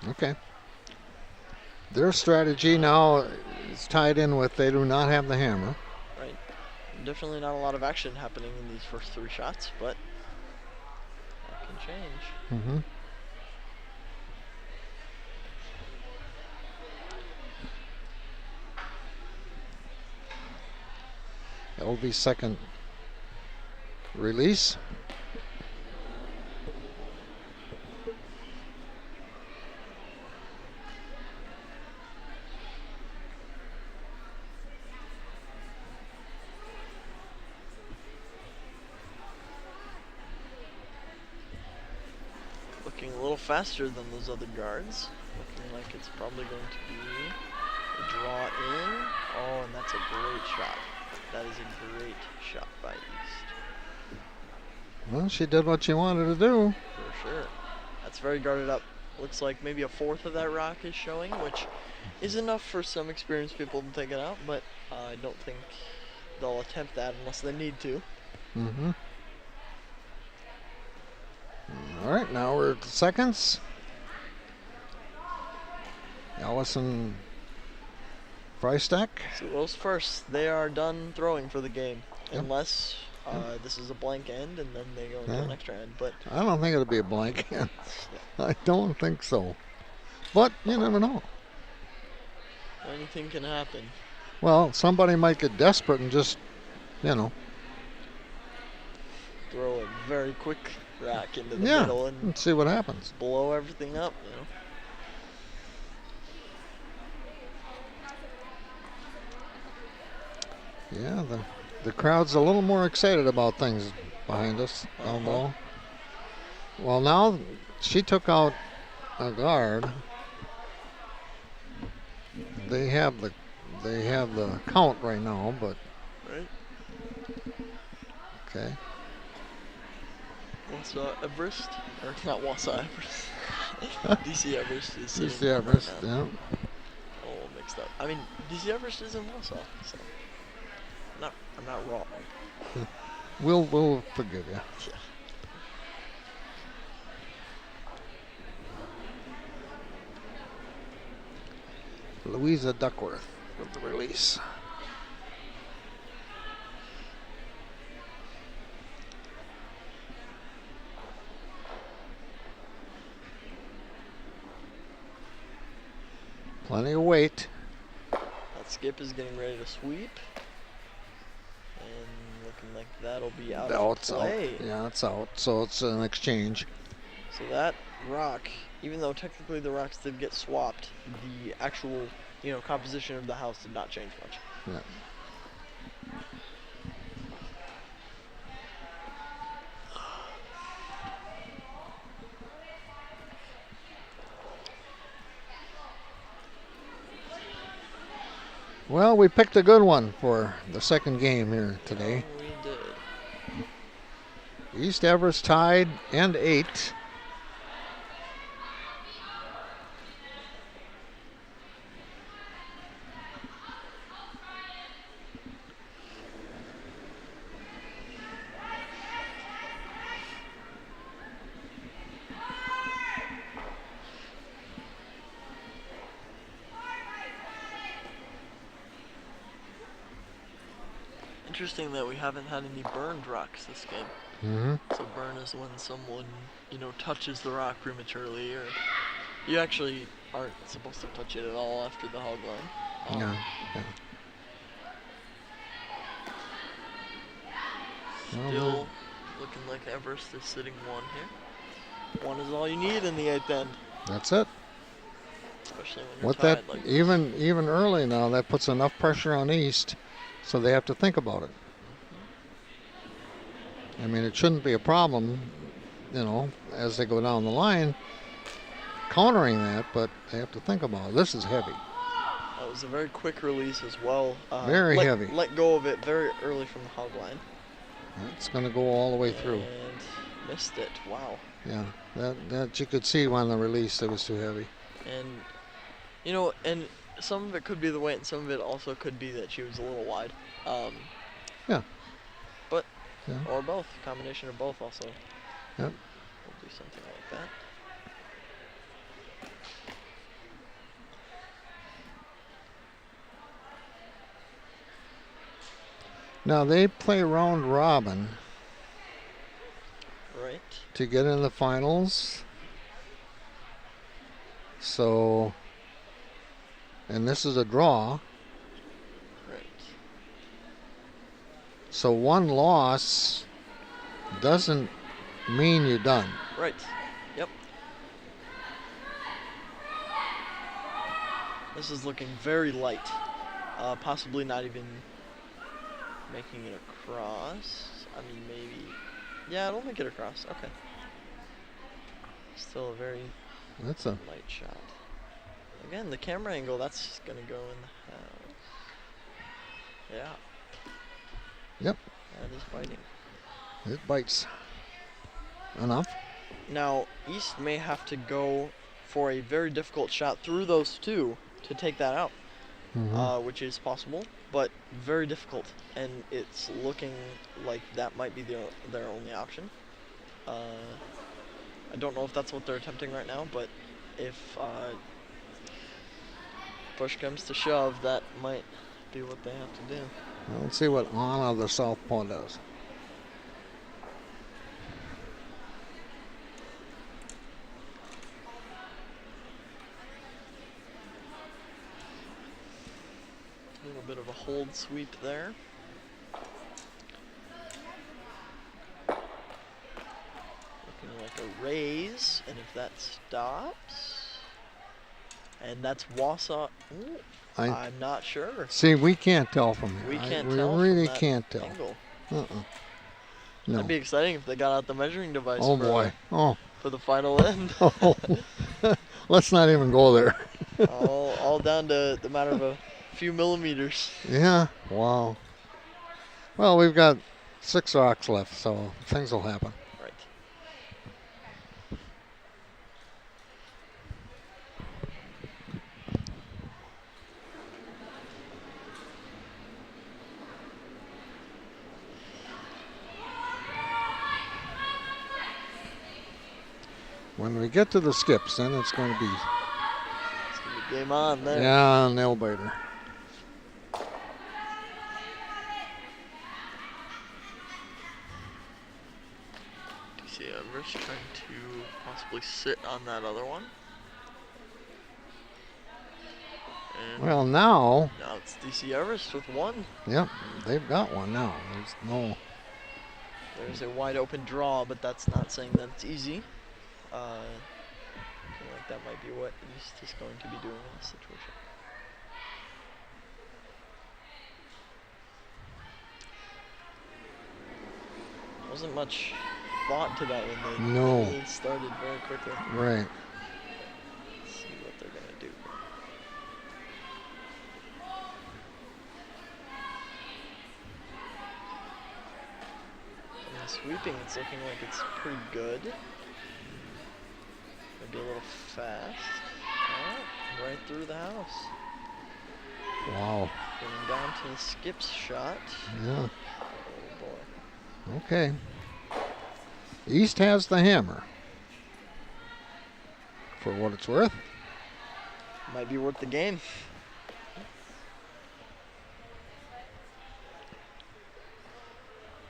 Okay. Their strategy now is tied in with they do not have the hammer. Right. Definitely not a lot of action happening in these first 3 shots, but that can change. Mm-hmm. That will be second release. Looking a little faster than those other guards. Looking like it's probably going to be a draw in. Oh, and that's a great shot. That is a great shot by East. Well, she did what she wanted to do. For sure. That's very guarded up. Looks like maybe a fourth of that rock is showing, which is enough for some experienced people to take it out, but I don't think they'll attempt that unless they need to. Mm-hmm. All right, now we're at the seconds. Allison Freistack. So those first, they are done throwing for the game, Yep. unless this is a blank end and then they go into Yeah. an extra end. But I don't think it'll be a blank. I don't think so. But you never know. anything can happen. Well, somebody might get desperate and just, you know, Throw a very quick rack into the yeah, middle and let's see what happens. blow everything up. Yeah, the crowd's a little more excited about things behind us down below. Well, now she took out a guard. They have the count right now, but Right? okay. Wausau Everest, or not Wausau Everest. DC Everest is sitting DC Everest, right now. yeah. All mixed up. I mean, DC Everest is in Wausau, so I'm not wrong. We'll forgive you. Yeah. Louisa Duckworth with the release. Plenty of weight. That skip is getting ready to sweep. And looking like that'll be out Oh, of it's play. out. Yeah, it's out. So it's an exchange. So that rock, even though technically the rocks did get swapped, the actual, composition of the house did not change much. Yeah. Well, we picked a good one for the second game here today. We did. East Everest tied and 8. Interesting that we haven't had any burned rocks this game. Mm-hmm. So burn is when someone, touches the rock prematurely, or you actually aren't supposed to touch it at all after the hog line. Yeah. Yeah. Still looking like Everest is sitting 1 here. 1 is all you need in the 8th end. That's it. Especially when you're With tied that, like this. even early now, that puts enough pressure on East, so they have to think about it. I mean, it shouldn't be a problem, as they go down the line, countering that, but they have to think about it. This is heavy. That was a very quick release as well. Very heavy. Let go of it very early from the hog line. It's going to go all the way through. And missed it. Wow. Yeah, that you could see on the release it was too heavy. And, and some of it could be the weight, and some of it also could be that she was a little wide. Yeah. But, yeah. Or both. Combination of both also. Yep. We'll do something like that. Now they play round robin. Right. To get in the finals. So, and this is a draw. Right. So 1 loss doesn't mean you're done. Right. Yep. This is looking very light. Possibly not even making it across. I mean, maybe. Yeah, it'll make it across. Okay. Still a very light shot. Again, the camera angle, that's going to go in the house. Yeah. Yep. That is biting. It bites. Enough. Now, East may have to go for a very difficult shot through those 2 to take that out, which is possible, but very difficult. And it's looking like that might be their only option. I don't know if that's what they're attempting right now, but if push comes to shove, that might be what they have to do. Well, let's see what Anna the southpaw does. A little bit of a hold sweep there. Looking like a raise, and if that stops, and that's Wausau. Ooh, I'm not sure. See, we can't tell from here. We can't tell. We really from that can't tell. Angle. No. That'd be exciting if they got out the measuring device. Oh boy. For the final end. Oh. Let's not even go there. all down to the matter of a few millimeters. Yeah. Wow. Well, we've got 6 rocks left, so things will happen. Right. When we get to the skips, then it's going to be game on there. Yeah, nail biter. DC Everest trying to possibly sit on that other one. And Well, now it's DC Everest with 1. Yep, they've got one now. There's a wide open draw, but that's not saying that it's easy. I feel like that might be what East is going to be doing in this situation. Wasn't much thought to that when they started very quickly. Right. Let's see what they're going to do. And the sweeping, it's looking like it's pretty good. Maybe a little fast. Oh, right through the house. Wow. Getting down to the skips shot. Yeah. Oh boy. Okay. East has the hammer. For what it's worth. Might be worth the game.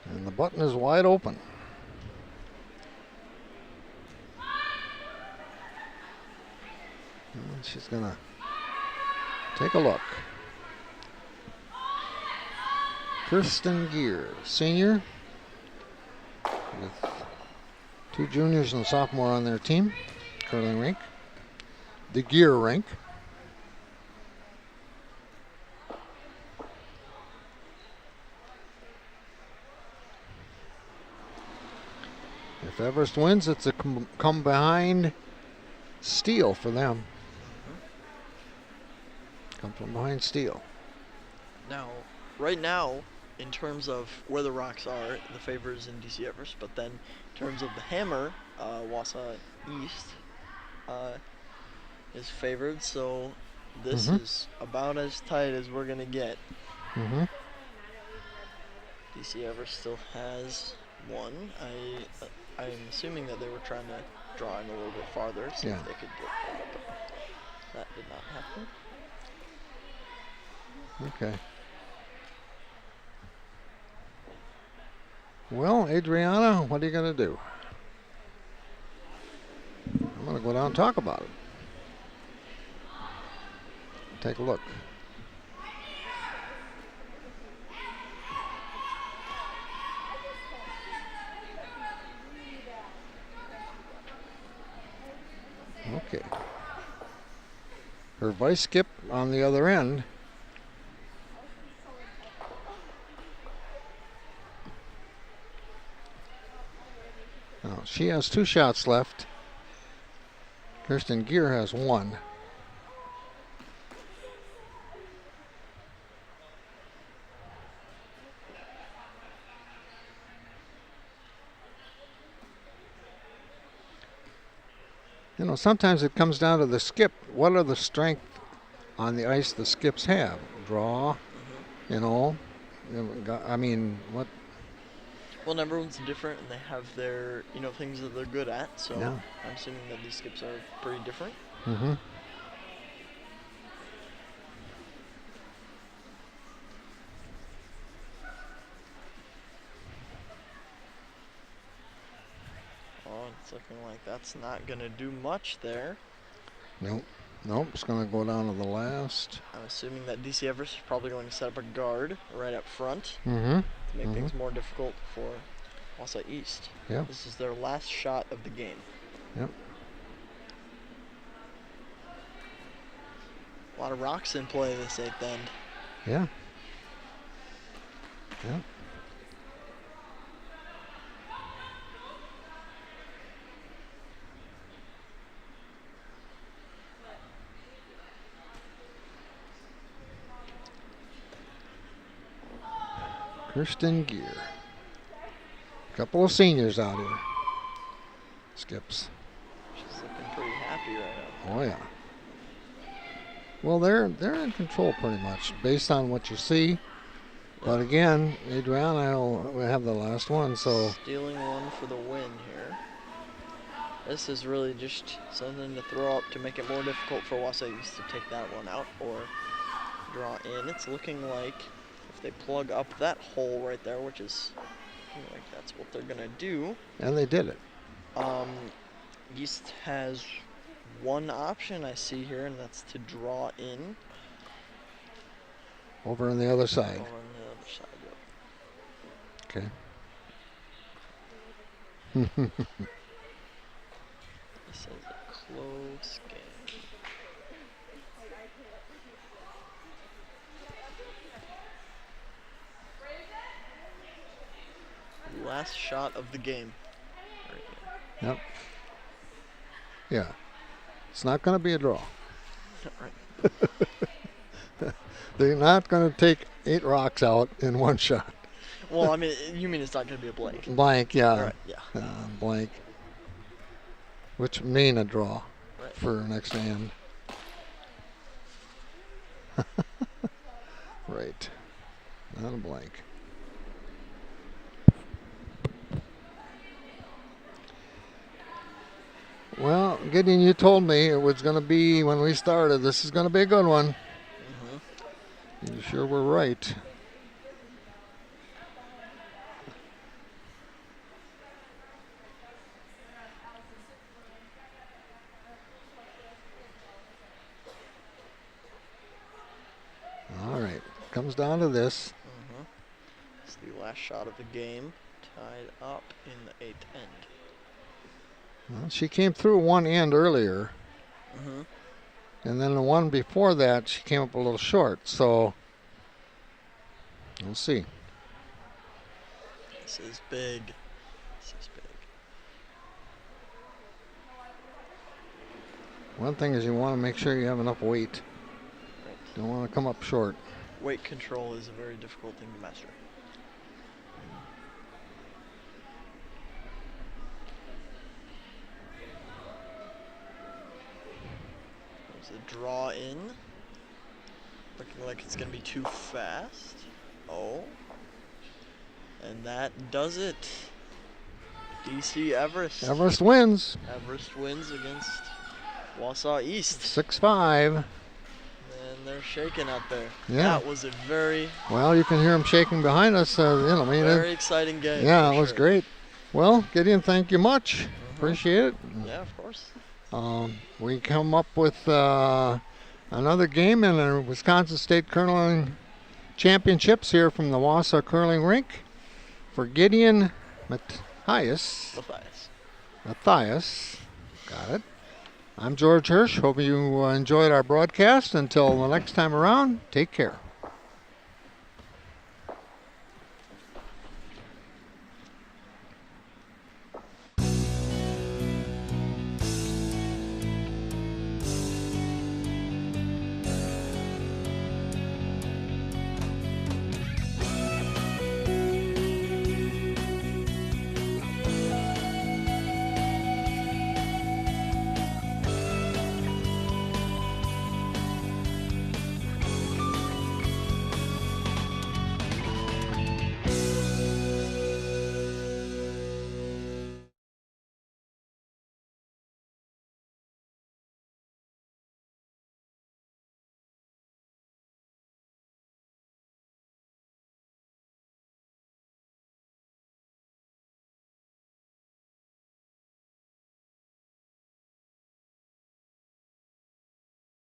And the button is wide open. And she's going to take a look. Kirsten Gear, senior, with 2 juniors and a sophomore on their team, curling rink, the Gear rink. If Everest wins, it's a come behind steal for them. Come from behind steal. Now, right now, in terms of where the rocks are, the favor is in DC Everest, but then in terms of the hammer, Wausau East is favored, so this is about as tight as we're going to get. DC Everest still has one. I'm assuming that they were trying to draw in a little bit farther, see if they could get that, but that did not happen. Okay. Well, Adriana, what are you going to do? I'm going to go down and talk about it. Take a look. Okay. Her vice skip on the other end. Now, she has 2 shots left. Kirsten Gear has 1. You know, sometimes it comes down to the skip. What are the strength on the ice the skips have? Draw, you know. I mean, what? Well, everyone's different, and they have their, things that they're good at. So Yeah. I'm assuming that these skips are pretty different. Oh, it's looking like that's not going to do much there. Nope. It's going to go down to the last. I'm assuming that DC Everest is probably going to set up a guard right up front to make things more difficult for Wausau East. Yep. This is their last shot of the game. Yep. A lot of rocks in play this 8th end. Yeah. Yeah. Kirsten Gear. Couple of seniors out here. Skips. She's looking pretty happy right now. Oh yeah. Well, they're in control pretty much based on what you see. But again, Adriana will have the last one, so. Stealing one for the win here. This is really just something to throw up to make it more difficult for Wausau East to take that one out or draw in. It's looking like if they plug up that hole right there, which is looking like that's what they're gonna do. And they did it. East has one option I see here, and that's to draw in. Over on the other side. Over on the other side, yep. Okay. This is a close game. Last shot of the game. Right here. Yep. Yeah. It's not going to be a draw. Right. They're not going to take 8 rocks out in one shot. Well, I mean, you mean it's not going to be a blank? Blank, yeah. Right, yeah. Blank. Which mean a draw Right. for next hand. Right. Not a blank. Well, Gideon, you told me it was going to be, when we started, this is going to be a good one. You sure were right. comes down to this. It's the last shot of the game, tied up in the 8th end. Well, she came through one end earlier, Mm-hmm. and then the one before that, she came up a little short. So we'll see. This is big. This is big. One thing is you want to make sure you have enough weight. Right. Don't want to come up short. Weight control is a very difficult thing to master. There's a draw in. Looking like it's going to be too fast. Oh. And that does it. DC Everest. Everest wins. Everest wins against Wausau East. 6-5. And they're shaking out there. Yeah. That was a very, Well, you can hear them shaking behind us. very exciting game. yeah, for it was sure. great. Well, Gideon, thank you much. Appreciate it. Yeah, of course. We come up with another game in the Wisconsin State Curling Championships here from the Wausau Curling Rink. For Gideon Matthias, got it. I'm George Hirsch. Hope you enjoyed our broadcast. Until the next time around, take care.